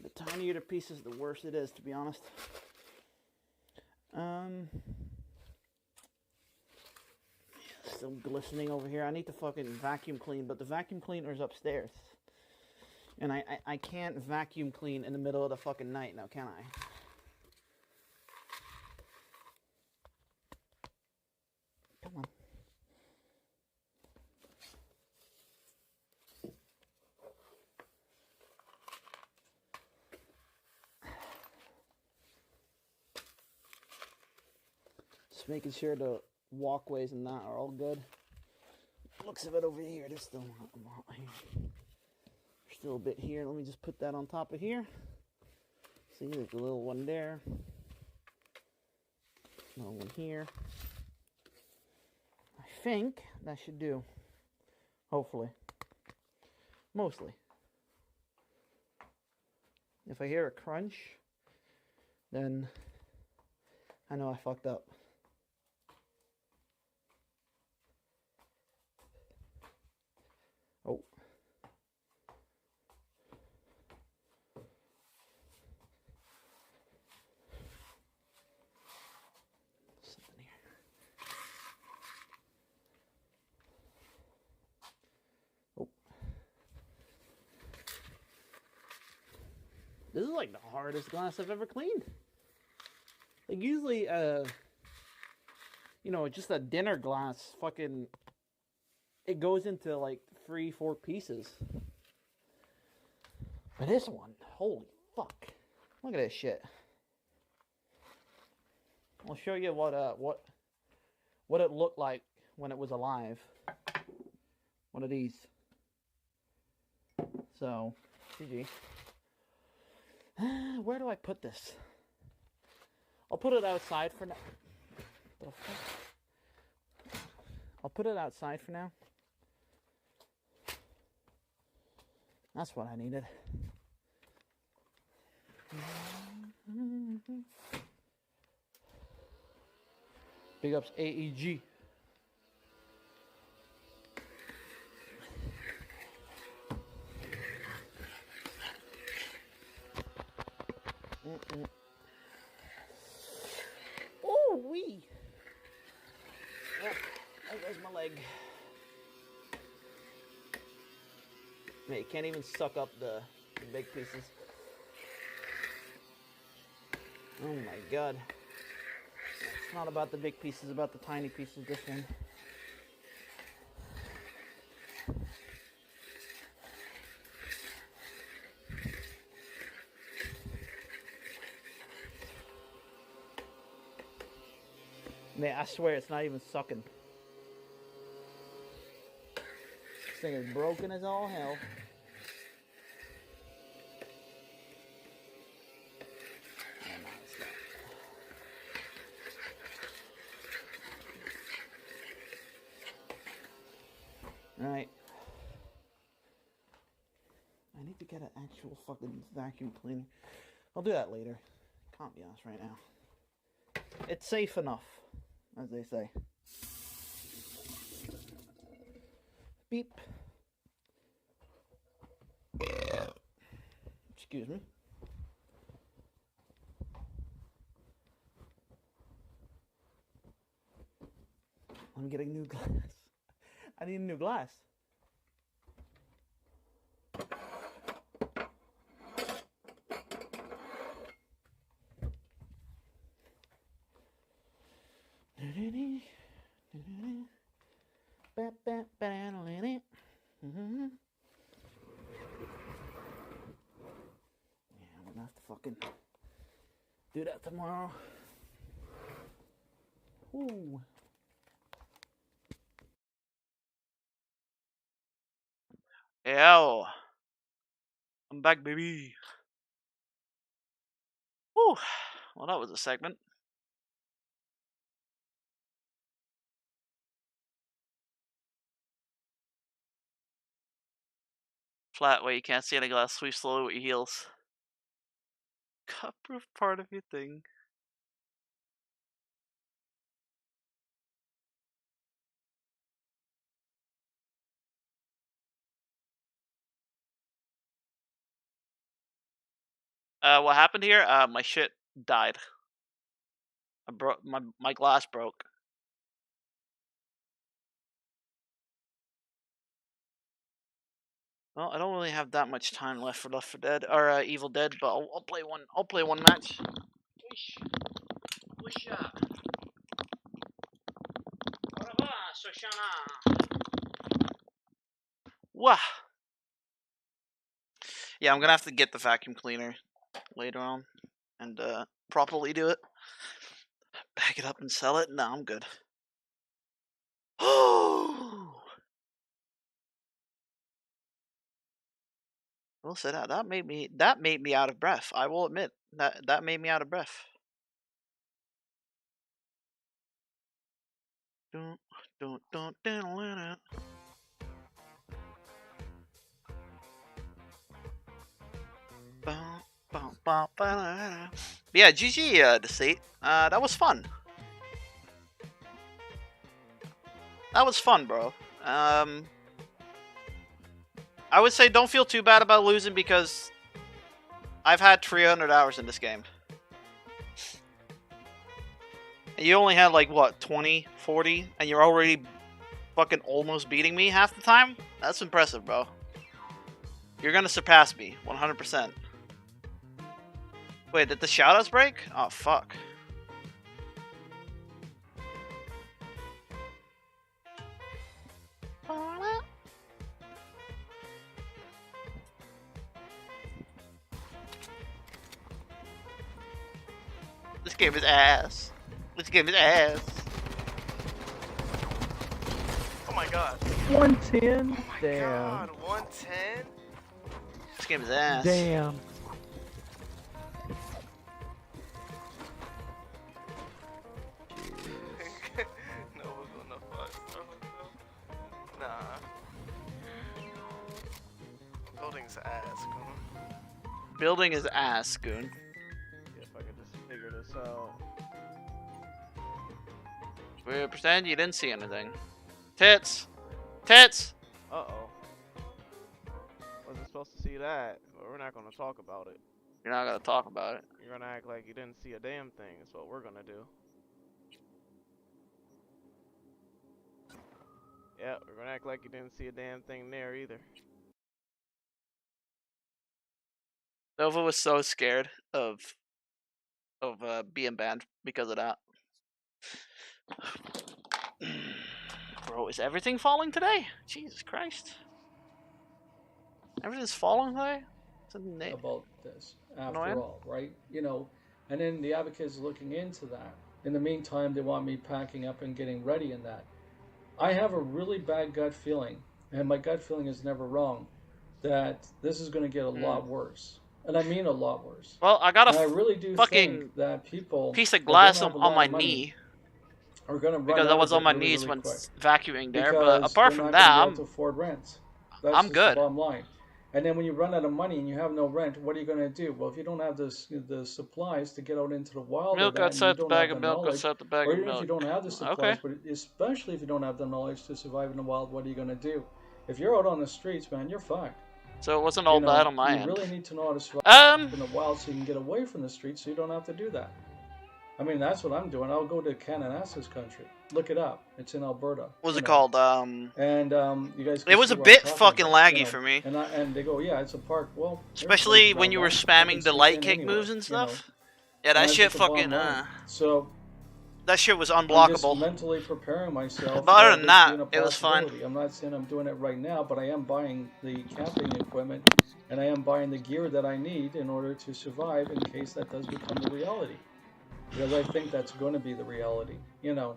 The tinier the pieces, the worse it is, to be honest. Still glistening over here. I need to fucking vacuum clean, but the vacuum cleaner is upstairs. And I can't vacuum clean in the middle of the fucking night now, can I? Come on. Just making sure the walkways and that are all good. Looks of it over here. There's still a bit here. Let me just put that on top of here. See, there's a little one there. Little one here. I think that should do. Hopefully. Mostly. If I hear a crunch, then I know I fucked up. Oh. Something here. Oh. This is like the hardest glass I've ever cleaned. Like usually, you know, just a dinner glass, fucking, it goes into like 3-4 pieces. But this one, holy fuck. Look at this shit. I'll show you what it looked like when it was alive. One of these. So, GG. Where do I put this? I'll put it outside for now. I'll put it outside for now. That's what I needed. Big ups AEG. Oh wee! Yep, there goes my leg. Man, you can't even suck up the big pieces. Oh my god. It's not about the big pieces, it's about the tiny pieces this one. Man, I swear it's not even sucking. This thing is broken as all hell. Alright. I need to get an actual fucking vacuum cleaner. I'll do that later. Can't be honest right now. It's safe enough, as they say. Beep. Excuse me. I'm getting new glass. I need a new glass. Yeah, I'm gonna have to fucking do that tomorrow. Ooh. Yo, I'm back, baby. Whew. Well, that was a segment. Flat way, you can't see any glass. Sweep slowly with your heels. Cut-proof part of your thing. What happened here? My shit died. I broke my glass broke. Well, I don't really have that much time left for Left 4 Dead or Evil Dead, but I'll play one. I'll play one match. Wish. Wah. Yeah, I'm gonna have to get the vacuum cleaner later on and properly do it. Pack it up and sell it? No, I'm good. Oh! We'll say that. That made me out of breath. I will admit that made me out of breath. Don't. Yeah, GG, Deceit. That was fun. That was fun, bro. I would say don't feel too bad about losing because I've had 300 hours in this game. And you only had like, what, 20, 40? And you're already fucking almost beating me half the time? That's impressive, bro. You're gonna surpass me, 100%. Wait, did the shoutouts break? Oh, fuck. This game is ass. This game is ass. Oh my god. 110? Oh my Damn. god, 110? This game is ass. Damn. No, we're gonna fuck. Nah. Building's ass, come on. Building is ass, Goon. If I could just figure this out. We pretend you didn't see anything. Tits! Tits! Uh-oh. Wasn't supposed to see that, but we're not gonna talk about it. You're not gonna talk about it. You're gonna act like you didn't see a damn thing, is what we're gonna do. Yeah, we're gonna act like you didn't see a damn thing there either. Nova was so scared of being banned because of that. Bro, is everything falling today? Jesus Christ. Everything's falling today? About this, after Annoying. all, right? You know, and then the advocate is looking into that. In the meantime, they want me packing up and getting ready in that. I have a really bad gut feeling, and my gut feeling is never wrong, that this is going to get a lot worse. And I mean a lot worse. Well, I got And I a really do fucking think that people piece of that glass don't have a on lot my of money knee are going to run because out I of was it on my really, knees really when quick. vacuuming there. Because But apart they're from not that, gonna be able I'm to afford rent. That's I'm just good. The bottom line. And then when you run out of money and you have no rent, what are you going to do? Well, if you don't have the supplies to get out into the wild, milk or that, and you outside the don't bag have of the milk knowledge, outside the bag or of even if milk. you don't have the supplies, Okay. but especially if you don't have the knowledge to survive in the wild, what are you going to do? If you're out on the streets, man, you're fucked. So it wasn't all bad on my you end. really need to know how to survive in the wild so you can get away from the streets so you don't have to do that. I mean, that's what I'm doing. I'll go to Cananasa's country. Look it up. It's in Alberta. What was it know. called? And you guys can It was see a what bit I'm talking fucking about, laggy for me. And they go, yeah, it's a park. Well, there's Especially places when out you were back. I can spamming the sleep light in kick anywhere, moves and you know. stuff. Yeah, that And shit that's just the bottom fucking line. So that shit was I'm unblockable. just mentally preparing myself. But other for than this that, being a it was fine. possibility. I'm not saying I'm doing it right now, but I am buying the camping equipment and I am buying the gear that I need in order to survive in case that does become the reality. Because I think that's going to be the reality. You know,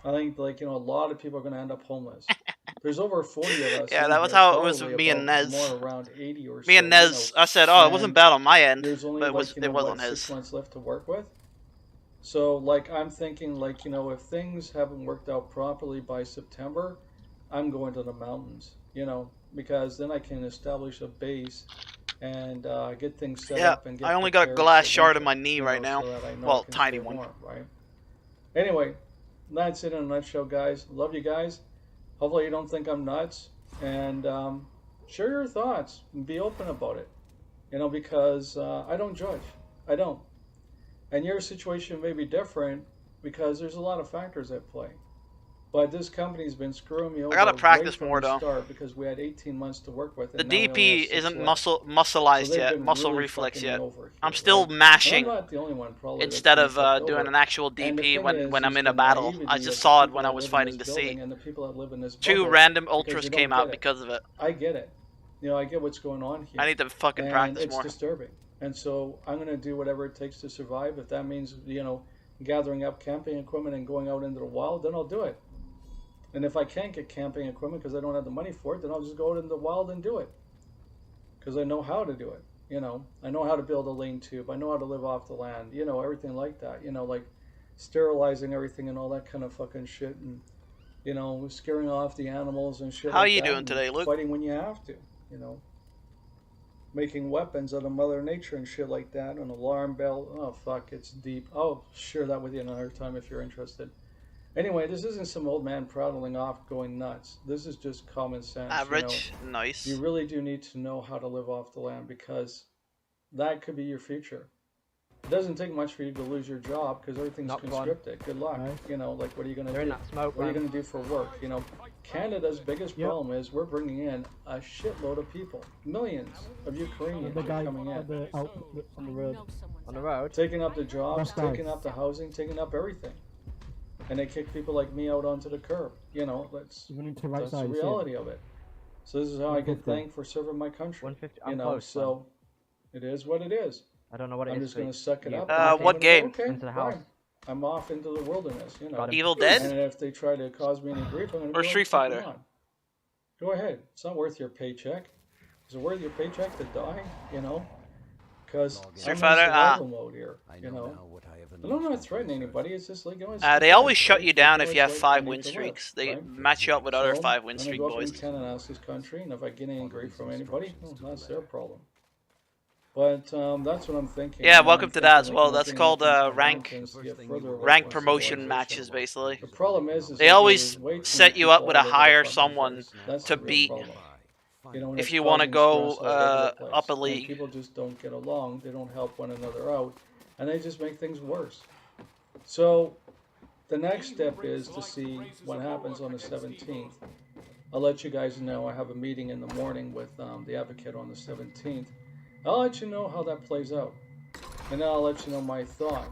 I think a lot of people are going to end up homeless. There's over 40 of us. Yeah, in that was here, how it was probably with me and about Nez. More around 80 or so. Me and Nez, I said, oh, it wasn't and bad on my end, there's only but it was on 6 his. months left to work with. So I'm thinking if things haven't worked out properly by September, I'm going to the mountains, because then I can establish a base and get things set up and get I only got a prepared glass for shard in winter, my knee right now. so that I know I Well, can tiny stay one. warm, right? Anyway, that's it in a nutshell, guys. Love you guys. Hopefully you don't think I'm nuts, and share your thoughts and be open about it, because I don't judge. I don't. And your situation may be different because there's a lot of factors at play. But this company's been screwing me over. I gotta practice right from more, the though. start because we had 18 months to work with. The and now we only DP have 6 isn't left. muscleized they've yet, been muscle really reflex fucking yet. me over here, I'm still right? And mashing I'm not the only one, probably, that's instead been of fucked doing over. an actual And the DP thing when I'm is in a the battle. naivety I of just the saw it people when I that was live in fighting this building Deceit. and the people that live in this 2 bubble, random because ultras you don't came get out it. because of it. I get it. I get what's going on here. I need to fucking and practice it's more. disturbing. And so I'm going to do whatever it takes to survive. If that means, gathering up camping equipment and going out into the wild, then I'll do it. And if I can't get camping equipment because I don't have the money for it, then I'll just go out into the wild and do it. Because I know how to do it. You know, I know how to build a lean tube. I know how to live off the land. You know, everything like that. You know, like sterilizing everything and all that kind of fucking shit. And, you know, scaring off the animals and shit. How like you that, doing and today, Luke? fighting when you have to, you know. Making weapons out of Mother Nature and shit like that. An alarm bell. Oh, fuck, it's deep. I'll share that with you another time if you're interested. Anyway, this isn't some old man prattling off going nuts. This is just common sense. Average, you know. nice. You really do need to know how to live off the land because that could be your future. It doesn't take much for you to lose your job because everything's conscripted. Good luck. Nice. You know, like what are you going to They're do? in that smoke, What are you man. going to do for work? You know, Canada's biggest Yep. problem is we're bringing in a shitload of people. Millions of Ukrainians The are guy coming in. on the road. On the road. Taking up the jobs, That's taking nice. up the housing, taking up everything. And they kick people like me out onto the curb. You know, that's You went into right the side. reality of it. So this is how I get 150. thanked for serving my country. 150. You I'm know, close. so it is what it is. I don't know what it I'm is. just going to sweet. suck it You- up. What game? Okay, Into the house. fine. I'm off into the wilderness, you know. Got him. Evil Dead? And if they try to cause me any grief, I'm going to Or Street Fighter? Go ahead. It's not worth your paycheck. Is it worth your paycheck to die? You know? Because Street I'm Fighter, in survival mode here. You know? what I have And I'm not threatening anybody. It's just like, you know, it's They just always life, shut right? you down People if you have always 5 need win to live, streaks. They right? match you up with other So, 5 win I'm gonna streak go up boys. in Canada, that's this country, and if I get any grief from anybody, well, that's their problem. But that's what I'm thinking. Yeah, And welcome I'm to that as thinking, well. like, That's getting called into the rank mountains to get further away rank from promotion civilization. matches, basically. The problem is They that always there's way too set many you up people with a all over the higher fucking someone place. That's to the real beat problem. You know, and if it's you want to causing go stress all over the place. up a And league. people just don't get along. They don't help one another out, and they just make things worse. So, the next step is to see what happens on the 17th. I'll let you guys know. I have a meeting in the morning with the advocate on the 17th. I'll let you know how that plays out, and then I'll let you know my thought.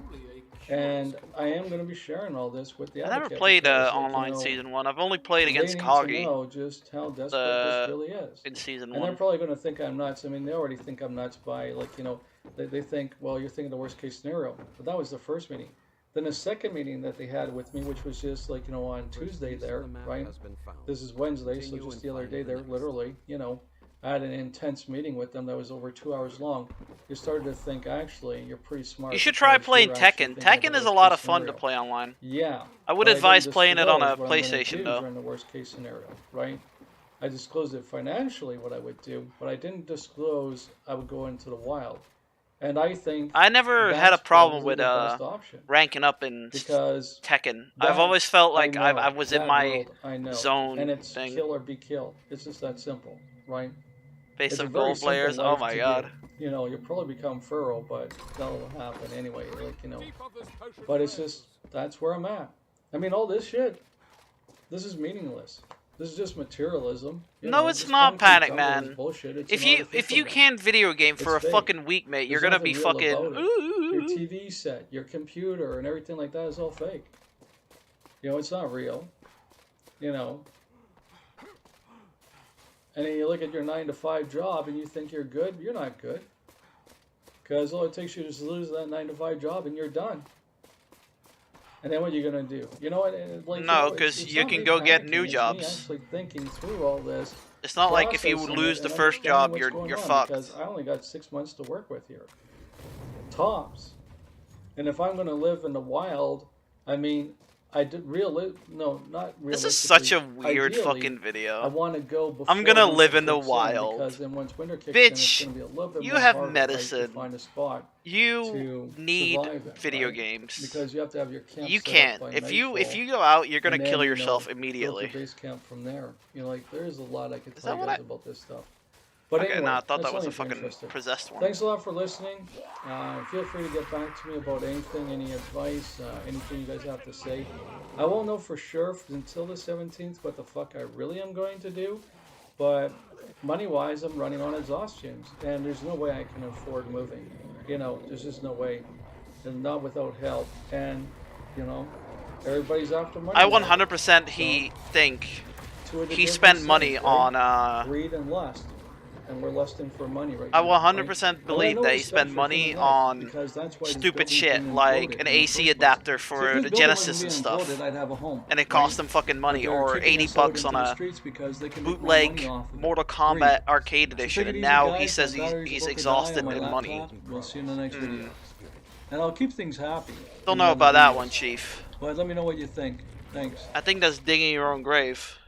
And I am going to be sharing all this with the I advocate. never played because, like, online you know, season 1. I've only played they against need to Kagi know just how desperate this really is. in season And they're 1. probably going to think I'm nuts. I mean, they already think I'm nuts by, like, you know, they think, well, you're thinking the worst case scenario. But that was the first meeting. Then the second meeting that they had with me, which was just like, you know, on Tuesday there, right? This is Wednesday, so just the other day there, literally, you know, I had an intense meeting with them that was over 2 hours long. You started to think, actually, you're pretty smart. You should try because playing you're actually Tekken. thinking of Tekken the is a worst lot case of fun to scenario. play online. Yeah. I would but I advise didn't playing it on a disclose what I'm gonna PlayStation, do though. during the worst case scenario, right? I disclosed it financially what I would do, but I didn't disclose I would go into the wild. And I think I never had a that's problem probably with the best option ranking up in because Tekken. that, I've always felt like I, know, I was in that my world, I know. zone and it's thing. kill or be killed. It's just that simple, right? Face It's a of very gold simple players. Oh life my to god. live. You know, you'll probably become Furrow, but that'll happen anyway. Like, you know, but it's just that's where I'm at. I mean, all this shit, this is meaningless. This is just materialism. You No, know, it's this not concrete Panic jungle is Man. bullshit. It's If an you artificial one. can't video game for a It's fake. fucking week, mate, you're There's gonna be nothing real fucking. about it. Your TV set, your computer, and everything like that is all fake. You know, it's not real. You know. And then you look at your 9-to-5 job and you think you're good. You're not good. Because all it takes you is to lose that 9-to-5 job and you're done. And then what are you going to do? You know what? Like, No, you know, 'cause it's you not can me go get panicking, new it's jobs. Me actually thinking through all this. It's not like if you processing lose it the and first understanding job, what's you're going on, fucked. Because I only got 6 months to work with here. Tops. And if I'm going to live in the wild, I mean, not realistically. This is such a weird Ideally, fucking video. I want to go before I'm gonna winter live in the kicks wild. because then once winter kicks Bitch, in, it's going to be a little bit you more have hard medicine. to find a spot You to need survive it, video right? games. Because you have to have your camp You set up can't. by If you nightfall, go out, you're gonna and then, kill you know, yourself build immediately. your base camp from there. You know, like there's a lot I could Is tell that you what guys about this stuff. But Okay, anyway, no, I thought that's that was only a if you're fucking interested. possessed one. Thanks a lot for listening. Feel free to get back to me about anything, any advice, anything you guys have to say. I won't know for sure until the 17th what the fuck I really am going to do. But money-wise, I'm running on exhaustions, and there's no way I can afford moving. You know, there's just no way, and not without help. And you know, everybody's after money. I now. 100% think Two of the he different spent sins, money right? on Greed and lust. and we're lusting for money right I now. will 100% believe that he spent spent money on stupid shit like an AC adapter for the Genesis and stuff, I'd have a home, and it cost him fucking money, or 80 bucks on a bootleg Mortal Kombat Arcade Edition, and now he says he's exhausted in money. We'll see you in the next video. And I'll keep things happy. Don't know about that one, Chief. But let me know what you think. Thanks. I think that's digging your own grave.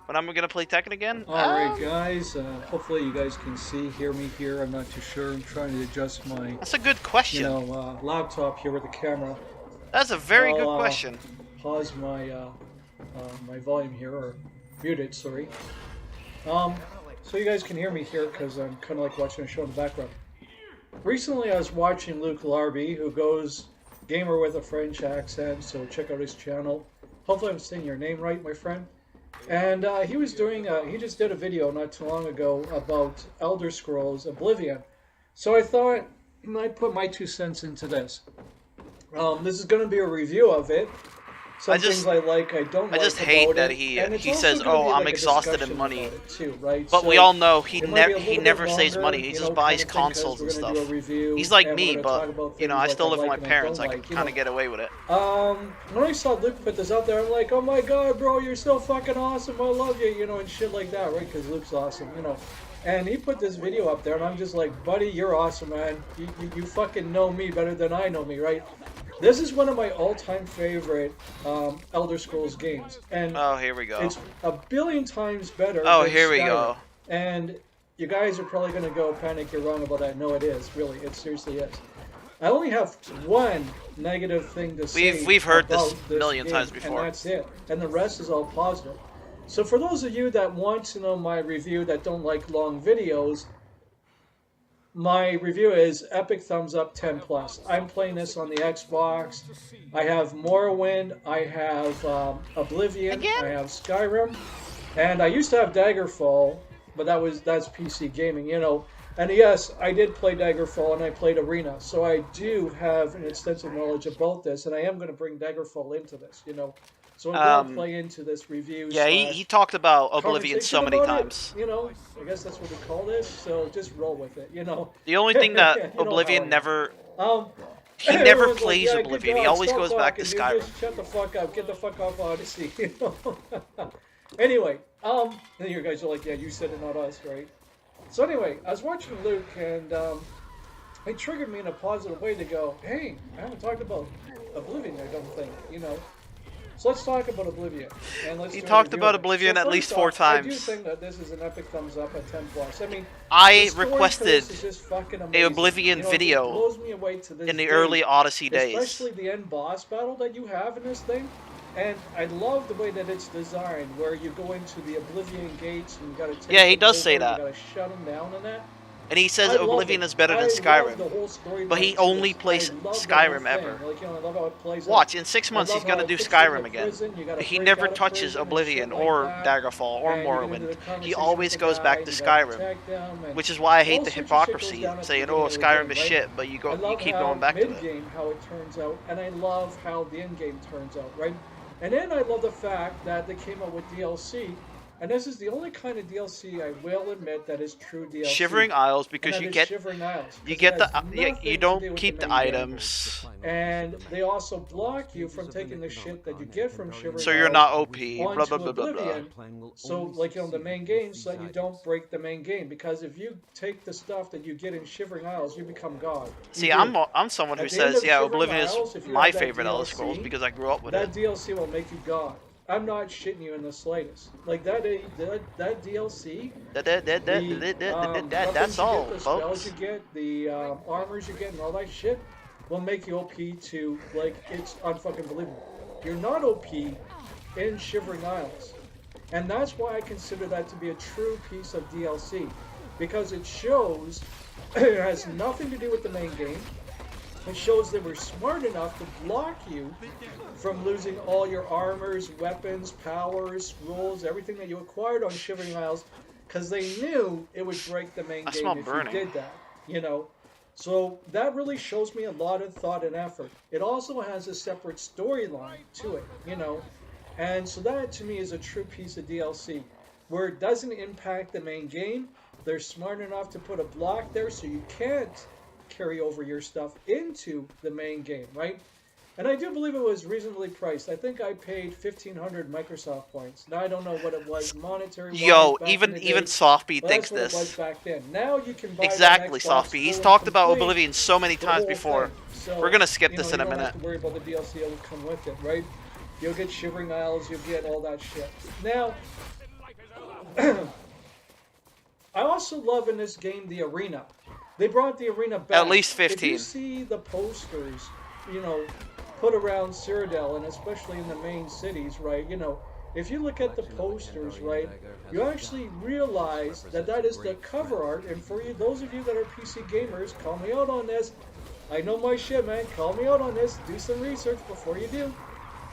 But I'm gonna play Tekken again? Alright guys, hopefully you guys can hear me here. I'm not too sure. I'm trying to adjust my That's a good question. laptop here with the camera. That's a very good question. Pause my my volume here, or mute it, sorry. So you guys can hear me here because I'm kind of like watching a show in the background. Recently I was watching Luke Larby, who goes gamer with a French accent, so check out his channel. Hopefully I'm saying your name right, my friend. And he was doing, he just did a video not too long ago about Elder Scrolls Oblivion. So I thought I'd put my 2 cents into this. This is going to be a review of it. Some things I like, I don't like. I just hate that he says, "Oh, I'm exhausted in money." Too, right? But so we all know he never saves money. He just buys consoles and stuff. He's like me, but you know, I still live with my parents. I can kind of get away with it. When I saw Luke put this out there, I'm like, "Oh my god, bro, you're so fucking awesome. I love you," you know, and shit like that, right? Because Luke's awesome, you know. And he put this video up there, and I'm just like, "Buddy, you're awesome, man. You fucking know me better than I know me, right?" This is one of my all-time favorite Elder Scrolls games, and oh, here we go. It's a billion times better. Oh, here we go. And you guys are probably gonna go panic. You're wrong about that. No, it is really. It seriously is. I only have one negative thing to say. We've heard this a million times before, and that's it. And the rest is all positive. So for those of you that want to know my review that don't like long videos, my review is epic thumbs up 10+. I'm playing this on the Xbox. I have Morrowind, I have Oblivion, I have Skyrim, and I used to have Daggerfall, but that's PC gaming, you know. And yes, I did play Daggerfall and I played Arena, so I do have an extensive knowledge about this, and I am going to bring Daggerfall into this, you know. So I'm going to play into this review. Yeah, he talked about Oblivion so many times. You know, I guess that's what we call this, so just roll with it, you know. The only thing that Oblivion never... he never plays like, Oblivion, he always goes back to Skyrim. Just shut the fuck up, get the fuck off Odyssey, you know. Anyway, and you guys are like, yeah, you said it, not us, right? So anyway, I was watching Luke, and it triggered me in a positive way to go, hey, I haven't talked about Oblivion, I don't think, you know. So let's talk about Oblivion. And let's he talked about Oblivion at least 4 times. I do think that this is an epic thumbs up at 10+. I mean, I requested an Oblivion video in the early Odyssey days. Especially the end boss battle that you have in this thing. And I love the way that it's designed, where you go into the Oblivion gates and you gotta take he does say that. You gotta shut them down and that. And he says Oblivion is better than Skyrim, but he only plays Skyrim ever. Like, you know, I love how it plays Watch, in 6 months he's gonna do Skyrim again. He never touches Oblivion or Daggerfall or Morrowind. He always goes back to Skyrim, which is why I hate the hypocrisy, saying, "Oh, Skyrim is shit," but you keep going back to it. How it turns out, and I love how the end game turns out, right? And then I love the fact that they came out with DLC. And this is the only kind of DLC I will admit that is true DLC. Shivering Isles, because you get you don't keep the items. And they also block you from taking the shit that you get from Shivering Isles. So you're not OP. Blah blah blah blah blah. So like, you know, the main game, so that you don't break the main game, because if you take the stuff that you get in Shivering Isles, you become God. See, I'm someone who says, yeah, Oblivion is my favorite Elder Scrolls because I grew up with it. That DLC will make you God. I'm not shitting you in the slightest. Like that DLC. That's all, the folks. Spells you get, the armors you get, and all that shit will make you OP to, like, it's unfucking believable. You're not OP in Shivering Isles, and that's why I consider that to be a true piece of DLC, because it shows it has nothing to do with the main game. It shows they were smart enough to block you from losing all your armors, weapons, powers, rules, everything that you acquired on Shivering Isles, because they knew it would break the main game if you did that, you know. So that really shows me a lot of thought and effort. It also has a separate storyline to it, you know. And so that, to me, is a true piece of DLC, where it doesn't impact the main game, they're smart enough to put a block there so you can't carry over your stuff into the main game, right? And I do believe it was reasonably priced. I think I paid 1,500 Microsoft points. Now I don't know what it was monetary. Yo, even Softbeat thinks that's what it was this. back then. Now you can buy Exactly, the Xbox Softbeat. He's full talked and about complete, Oblivion so many the times whole before. thing. So, We're gonna skip you this know, in a you don't minute. have to worry about the DLC that will come with it, right? You'll get Shivering Isles, you'll get all that shit. Now, I also love in this game the arena. They brought the arena back. At least 15. If you see the posters, you know, put around Cyrodiil, and especially in the main cities, right? You know, if you look at the posters, right, you actually realize that that is the cover art. And for you, those of you that are PC gamers, call me out on this. I know my shit, man. Call me out on this. Do some research before you do.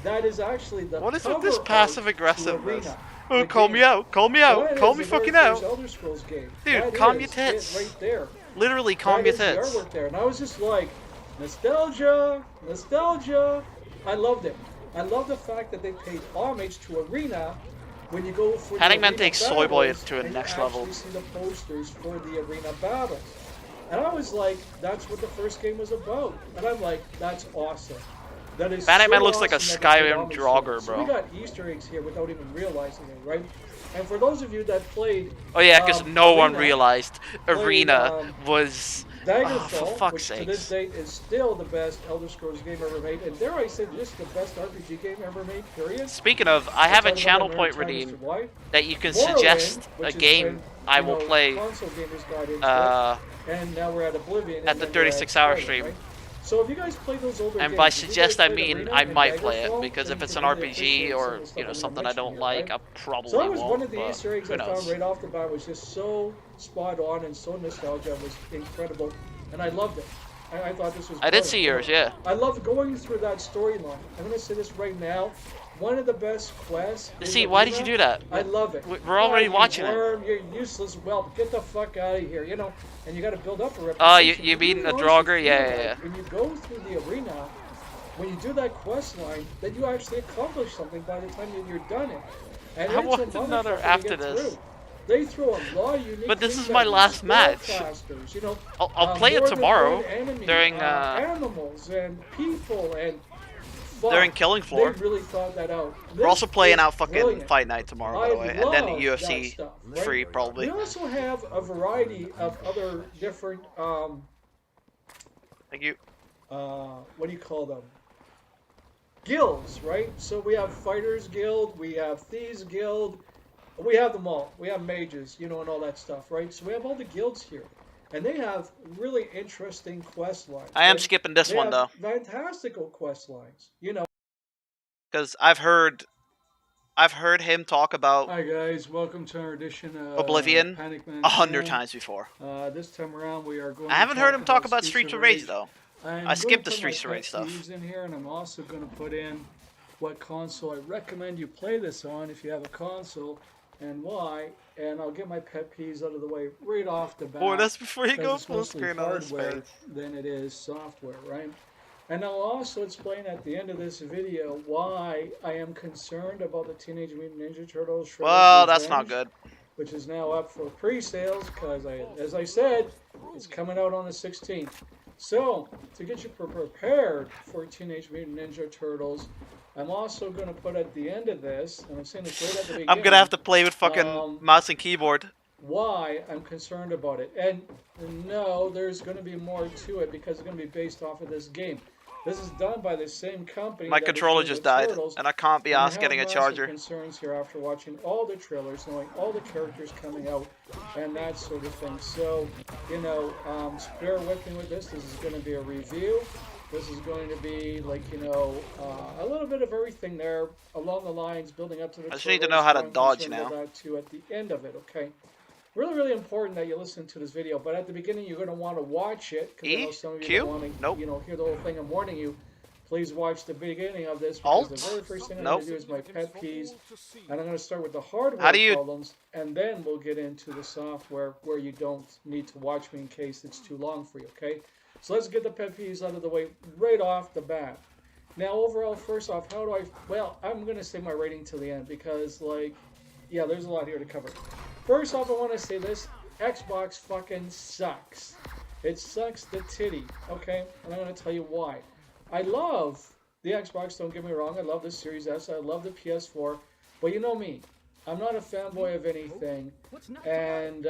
That is actually the What is cover with this art passive to aggressiveness? Arena, Oh, the call game. me out. Call me out. That Call is me the very fucking first out. Elder Scrolls game. Dude, That calm your is tits. it right there. Literally, calm your That is tits. the artwork there, and I was just like, nostalgia, nostalgia. I loved it. I love the fact that they paid homage to Arena when you go for Paddington the arena takes Soy Boy battles, to a and next you level. actually see the posters for the arena battles. And I was like, that's what the first game was about. And I'm like, that's awesome. That is Paddington so looks like a awesome that they paid Skyrim homage to Draugr, it. So bro. we got Easter eggs here without even realizing it, right? And for those of you that played, Oh yeah, because no one Arena, realized played, Arena was... Daggerfall, for fuck's which to this sakes. date is still the best Elder Scrolls game ever made, and dare I say, just the best RPG game ever made, period. Speaking of, I have a We'll talk about channel that point another time as redeem to why. that you can Morrowind, suggest which a is game when, I you will know, play console gamers got into uh, it, and now we're at Oblivion. at and the then we're at 36-hour Skyrim, stream. right? So if you guys play those older And games, by if you guys suggest I played mean Arena I and might play it, Daggerfall, because then if you it's can an really appreciate RPG some or, of the stuff you know, I'm gonna something I mention don't here, like, right? I probably So that was won't, one of the but Easter eggs who I found knows. right off the bat, was just so spot on and so nostalgia, was incredible, and I loved it. I thought this was I did see yours, yeah. I loved going through that storyline. I'm going to say this right now. One of the best quests. in See, why did Arena. you do that? I love it. We're already you watching it. worm, you're useless whelp. Get the fuck out of here, you know. And you got to build up a reputation. Oh, you It mean really a honestly Draugr? feel Yeah, like yeah, yeah. When you go through the arena, when you do that quest line, then you actually accomplish something by the time you're done it. And I it's a want another motherfucker to after get this. through. They throw a lot of unique But this things is my at you. last match. Spellcasters, you know, I'll play it more than tomorrow one enemy, during animals and people and fuck, during Killing Floor. They really thought that out. We're also This playing is out fucking brilliant. Fight Night tomorrow, by I the way, and then love UFC that stuff, right? free probably. We also have a variety of other different Thank you. what do you call them? Guilds, right? So we have Fighters Guild, we have Thieves Guild, we have them all. We have mages, you know, and all that stuff, right? So we have all the guilds here. And they have really interesting quest lines. I am right? skipping this They one though, have fantastical quest lines. You know. because I've heard him talk about Hi guys, welcome to our edition of Oblivion Panic Man 100 Fan. times before. This time around we are going I haven't heard him talk about Streets of Rage though. I skipped the Streets of Rage stuff. In here, and I'm also going to put in what console I recommend you play this on if you have a console, and why, and I'll get my pet peeves out of the way right off the bat. Boy, that's before you because go it's full mostly screen on his hardware face. than it is software, right? And I'll also explain at the end of this video why I am concerned about the Teenage Mutant Ninja Turtles Shredder's Well, that's not Revenge, good. which is now up for pre-sales because, as I said, it's coming out on the 16th. So, to get you prepared for Teenage Mutant Ninja Turtles, I'm also going to put at the end of this, and I'm saying this right at the beginning, I'm gonna have to play with fucking mouse and keyboard. why I'm concerned about it. And no, there's going to be more to it because it's going to be based off of this game. This is done by the same company. My that controller was doing just the died, Turtles, and I can't be and I asked have getting a massive charger. concerns here after watching all the trailers, knowing all the characters coming out, and that sort of thing. So, you know, bear with me with this. This is going to be a review. This is going to be like, you know, a little bit of everything there along the lines building up to the I just need to trailers, know how to so I'm dodge concerned about now. that too at the end of it, okay? Really, really important that you listen to this video, but at the beginning you're going to want to watch it because I know some of you Q? don't want to, Nope. you know, hear the whole thing. I'm warning you. Please watch the beginning of this because Alt? the very first thing I'm Nope. going to do is my pet peeves, and I'm going to start with the hardware How do you- problems, and then we'll get into the software where you don't need to watch me in case it's too long for you, okay? So let's get the pet peeves out of the way right off the bat. Now, overall, first off, how do I... Well, I'm going to say my rating till the end because, like, yeah, there's a lot here to cover. First off, I want to say this. Xbox fucking sucks. It sucks the titty, okay? And I'm going to tell you why. I love the Xbox, don't get me wrong. I love the Series S. I love the PS4. But you know me. I'm not a fanboy of anything. And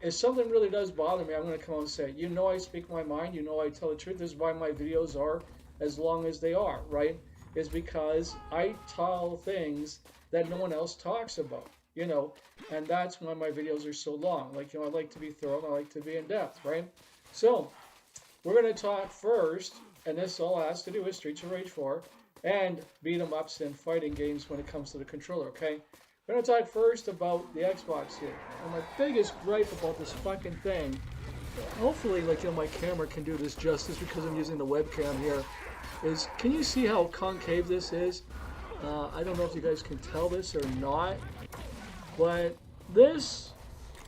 if something really does bother me, I'm going to come out and say it. You know I speak my mind. You know I tell the truth. This is why my videos are as long as they are, right? Is because I tell things that no one else talks about, you know, and that's why my videos are so long. Like, you know, I like to be thorough, I like to be in depth, right? So, we're going to talk first, and this all has to do with Streets of Rage 4 and beat 'em ups and fighting games when it comes to the controller, okay? We're going to talk first about the Xbox here. And my biggest gripe about this fucking thing, hopefully, like, you know, my camera can do this justice because I'm using the webcam here, is, can you see how concave this is? I don't know if you guys can tell this or not, but this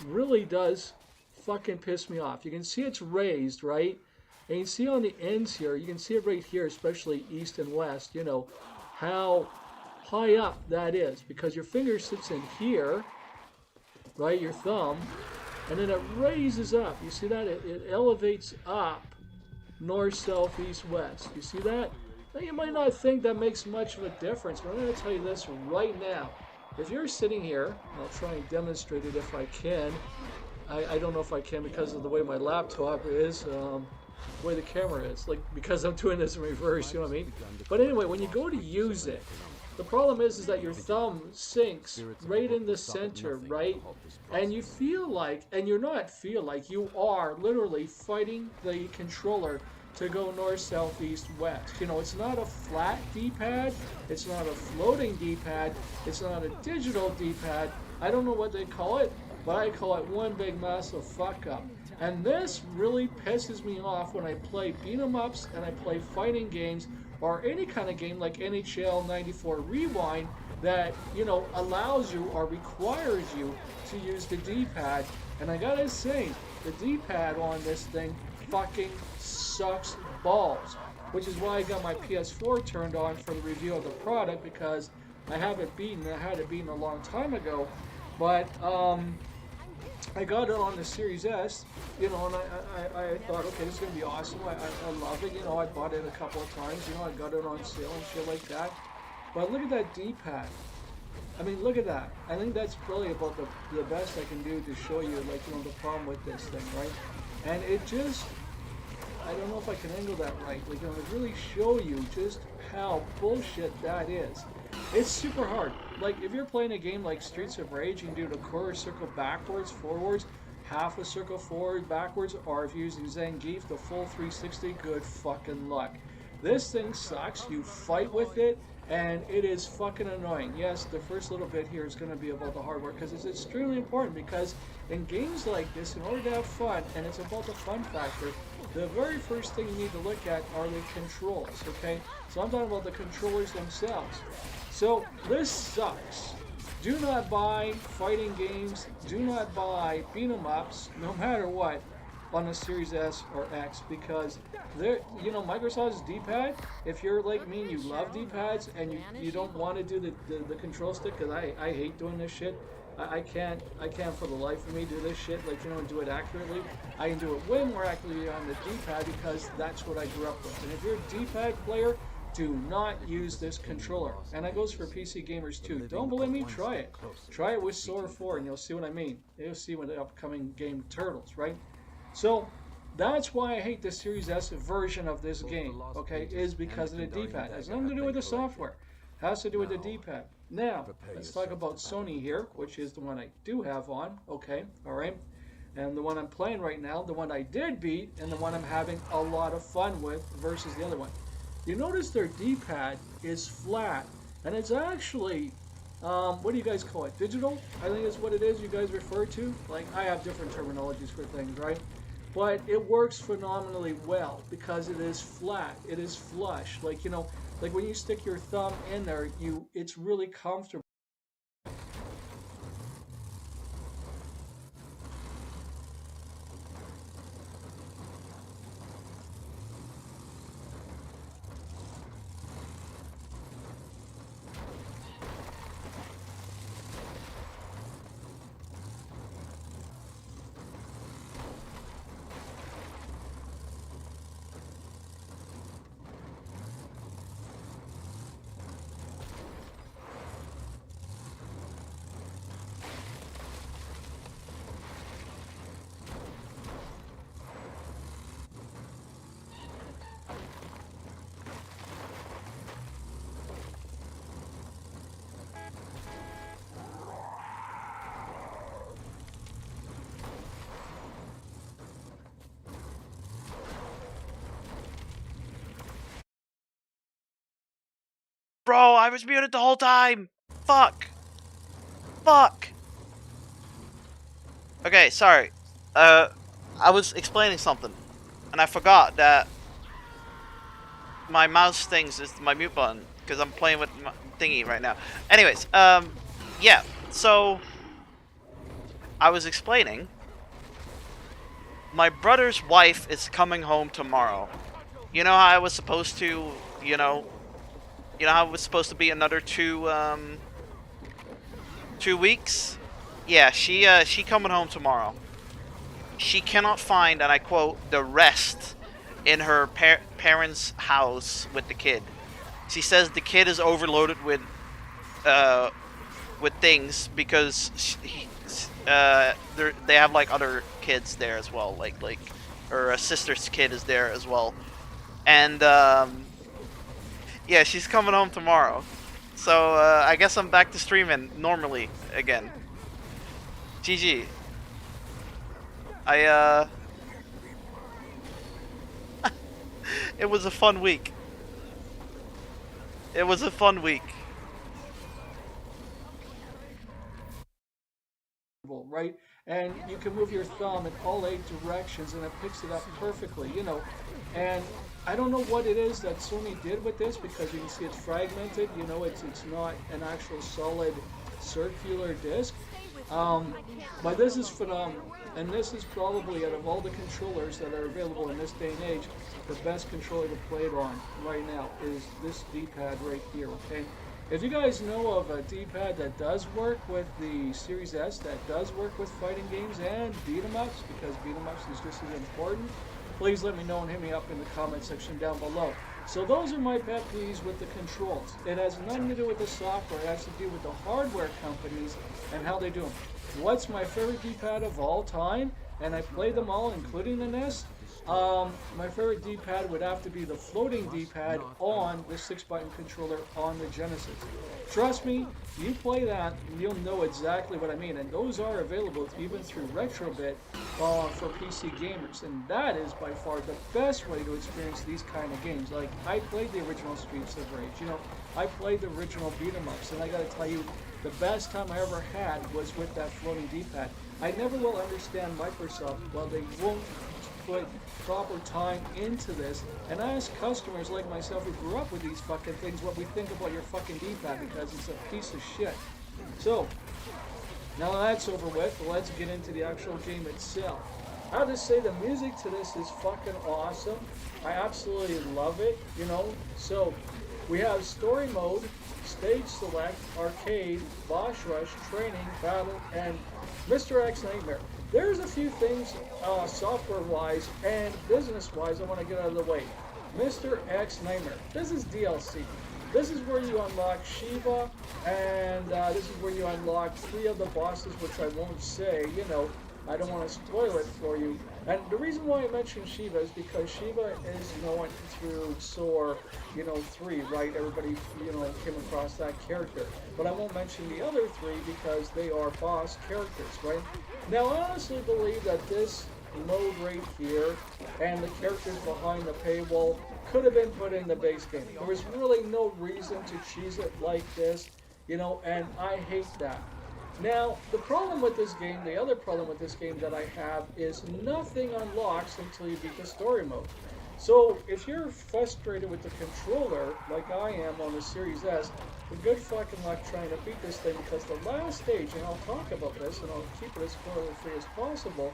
really does fucking piss me off. You can see it's raised, right? And you can see on the ends here, you can see it right here, especially east and west, you know, how high up that is, because your finger sits in here, right, your thumb, and then it raises up. You see that? It elevates up north, south, east, west. You see that? Now, you might not think that makes much of a difference, but I'm going to tell you this right now. If you're sitting here, and I'll try and demonstrate it if I can. I don't know if I can because of the way my laptop is, the way the camera is, like, because I'm doing this in reverse, you know what I mean? But anyway, when you go to use it, the problem is that your thumb sinks right in the center, right? And you feel like, and you're not feel like, you are literally fighting the controller to go north, south, east, west. You know, it's not a flat D-pad, it's not a floating D-pad, it's not a digital D-pad. I don't know what they call it, but I call it one big massive fuck up. And this really pisses me off when I play beat 'em ups and I play fighting games or any kind of game like NHL 94 Rewind that, you know, allows you or requires you to use the D-pad. And I gotta say, the D-pad on this thing fucking sucks balls, which is why I got my PS4 turned on for the review of the product, because I have it beaten. I had it beaten a long time ago, but I got it on the Series S, you know, and I thought, okay, this is going to be awesome. I love it, you know, I bought it a couple of times, you know, I got it on sale and shit like that. But look at that D-pad. I mean, look at that. I think that's probably about the best I can do to show you, like, you know, the problem with this thing, right? And it just, I don't know if I can angle that right, like, you know, to really show you just how bullshit that is. It's super hard. Like, if you're playing a game like Streets of Rage, you can do the quarter circle backwards, forwards, half a circle forward, backwards, or if you're using Zangief, the full 360, good fucking luck. This thing sucks. You fight with it, and it is fucking annoying. Yes, the first little bit here is going to be about the hardware, because it's extremely important, because in games like this, in order to have fun, and it's about the fun factor, the very first thing you need to look at are the controls, okay? So I'm talking about the controllers themselves. So this sucks. Do not buy fighting games, do not buy beat 'em ups, no matter what, on a Series S or X, because they're, you know, Microsoft's D-pad, if you're like me and you love D-pads and you don't want to do the control stick, because I hate doing this shit. I can't for the life of me do this shit, like, you know, and do it accurately. I can do it way more accurately on the D-pad because that's what I grew up with. And if you're a D-pad player, do not use this controller. And that goes for PC gamers too. Don't believe me? Try it. Try it with Sora 4 and you'll see what I mean. You'll see with the upcoming game Turtles, right? So that's why I hate the Series S version of this game, okay, is because of the D-pad. It has nothing to do with the software. It has to do with the D-pad. Now, let's talk about Sony here, which is the one I do have on, okay, alright? And the one I'm playing right now, the one I did beat, and the one I'm having a lot of fun with versus the other one. You notice their D-pad is flat, and it's actually, what do you guys call it? Digital? I think is what it is you guys refer to. Like, I have different terminologies for things, right? But it works phenomenally well because it is flat, it is flush. Like, you know, like when you stick your thumb in there, it's really comfortable. Bro, I was muted the whole time! Fuck! Fuck! Okay, sorry. I was explaining something, and I forgot that my mouse things is my mute button, because I'm playing with my thingy right now. Anyways, yeah, so I was explaining, my brother's wife is coming home tomorrow. You know how I was supposed to, you know how it was supposed to be another 2 weeks? Yeah, she coming home tomorrow. She cannot find, and I quote, the rest in her parents' house with the kid. She says the kid is overloaded with things because they have like other kids there as well, like her sister's kid is there as well, and yeah, she's coming home tomorrow, so I guess I'm back to streaming normally again. GG. It was a fun week. It was a fun week. Right? And you can move your thumb in all 8 directions and it picks it up perfectly, you know. And I don't know what it is that Sony did with this, because you can see it's fragmented, you know, it's not an actual solid circular disc. But this is phenomenal. And this is probably, out of all the controllers that are available in this day and age, the best controller to play it on right now is this D-pad right here, okay? If you guys know of a D-pad that does work with the Series S, that does work with fighting games and beat-em-ups, because beat-em-ups is just as important, please let me know and hit me up in the comment section down below. So those are my pet peeves with the controls. It has nothing to do with the software, it has to do with the hardware companies and how they do them. What's my favorite D-pad of all time? And I play them all, including the NES. My favorite D-pad would have to be the floating D-pad on the 6-button controller on the Genesis. Trust me, you play that and you'll know exactly what I mean. And those are available even through Retrobit for PC gamers. And that is by far the best way to experience these kind of games. Like, I played the original Streets of Rage, you know, I played the original beat-em-ups, and I gotta tell you, the best time I ever had was with that floating D-pad. I never will understand Microsoft while they won't put proper time into this and ask customers like myself who grew up with these fucking things what we think about your fucking D-pad, because it's a piece of shit. So, now that's over with, let's get into the actual game itself. I have to say the music to this is fucking awesome. I absolutely love it, you know. So, we have story mode, stage select, arcade, boss rush, training, battle, and Mr. X Nightmare. There's a few things software-wise and business-wise I want to get out of the way. Mr. X Nightmare. This is DLC. This is where you unlock Shiva, and this is where you unlock 3 of the bosses, which I won't say, you know. I don't want to spoil it for you. And the reason why I mentioned Shiva is because Shiva is known through SOAR, 3, right? Everybody, came across that character. But I won't mention the other 3 because they are boss characters, right? Now, I honestly believe that this mode right here and the characters behind the paywall could have been put in the base game. There was really no reason to cheese it like this, and I hate that. Now, the problem with this game, the other problem with this game that I have is nothing unlocks until you beat the story mode. So, if you're frustrated with the controller, like I am on the Series S, good fucking luck trying to beat this thing, because the last stage, and I'll talk about this, and I'll keep it as spoiler-free as possible,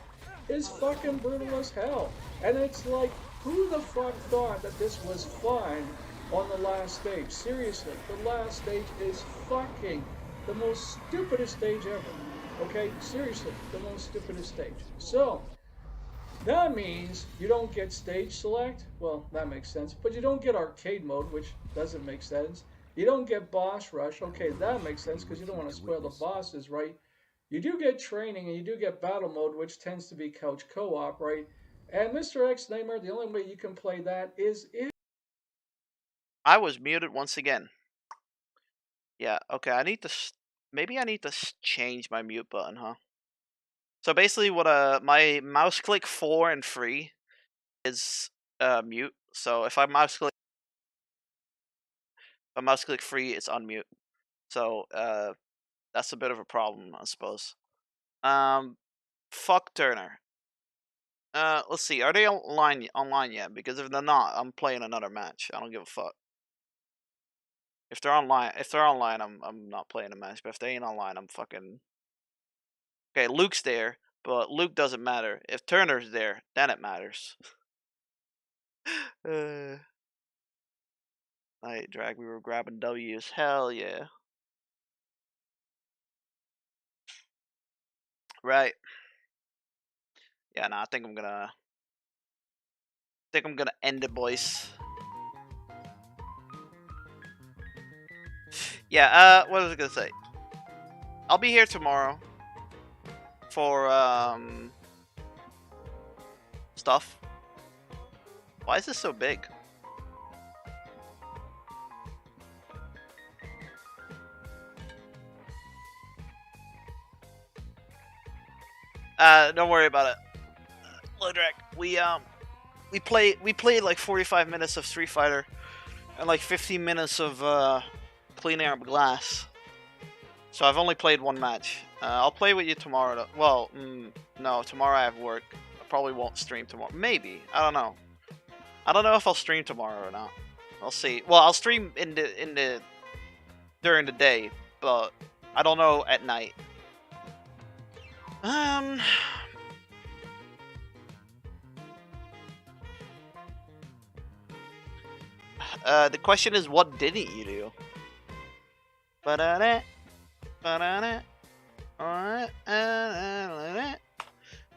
is fucking brutal as hell. And it's like, who the fuck thought that this was fun on the last stage? Seriously, the last stage is fucking the most stupidest stage ever. Okay? Seriously, the most stupidest stage. So, that means you don't get stage select. Well, that makes sense. But you don't get arcade mode, which doesn't make sense. You don't get boss rush. Okay, that makes sense because you don't want to spoil the bosses, right? You do get training and you do get battle mode, which tends to be couch co-op, right? And Mr. X Nightmare, the only way you can play that is if... I was muted once again. Yeah, okay, maybe I need to change my mute button, huh? So basically what my mouse click 4 and 3 is mute. So if I mouse click But mouse click free, it's unmute. So that's a bit of a problem, I suppose. Fuck Turner. Let's see. Are they online yet? Because if they're not, I'm playing another match. I don't give a fuck. If they're online, I'm not playing a match. But if they ain't online, I'm fucking. Okay, Luke's there, but Luke doesn't matter. If Turner's there, then it matters. Night drag. We were grabbing W's. Hell yeah. Right. Yeah. No, I think I'm gonna end it, boys. Yeah, what was I gonna say? I'll be here tomorrow for stuff. Why is this so big? Don't worry about it. Lodrak, we played like 45 minutes of Street Fighter and like 15 minutes of cleaning up glass. So I've only played one match. I'll play with you tomorrow. Well, no, tomorrow I have work. I probably won't stream tomorrow. Maybe. I don't know. I don't know if I'll stream tomorrow or not. I'll see. Well, I'll stream during the day, but I don't know at night. The question is, what didn't you do?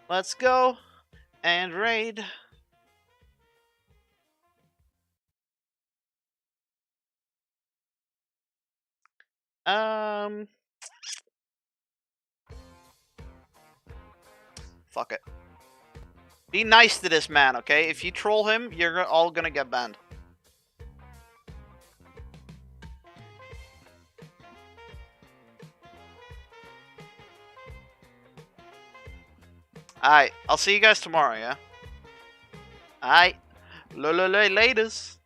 Let's go and raid. Fuck it. Be nice to this man, okay? If you troll him, you're all gonna get banned. Alright, I'll see you guys tomorrow, yeah? Alright. Laters.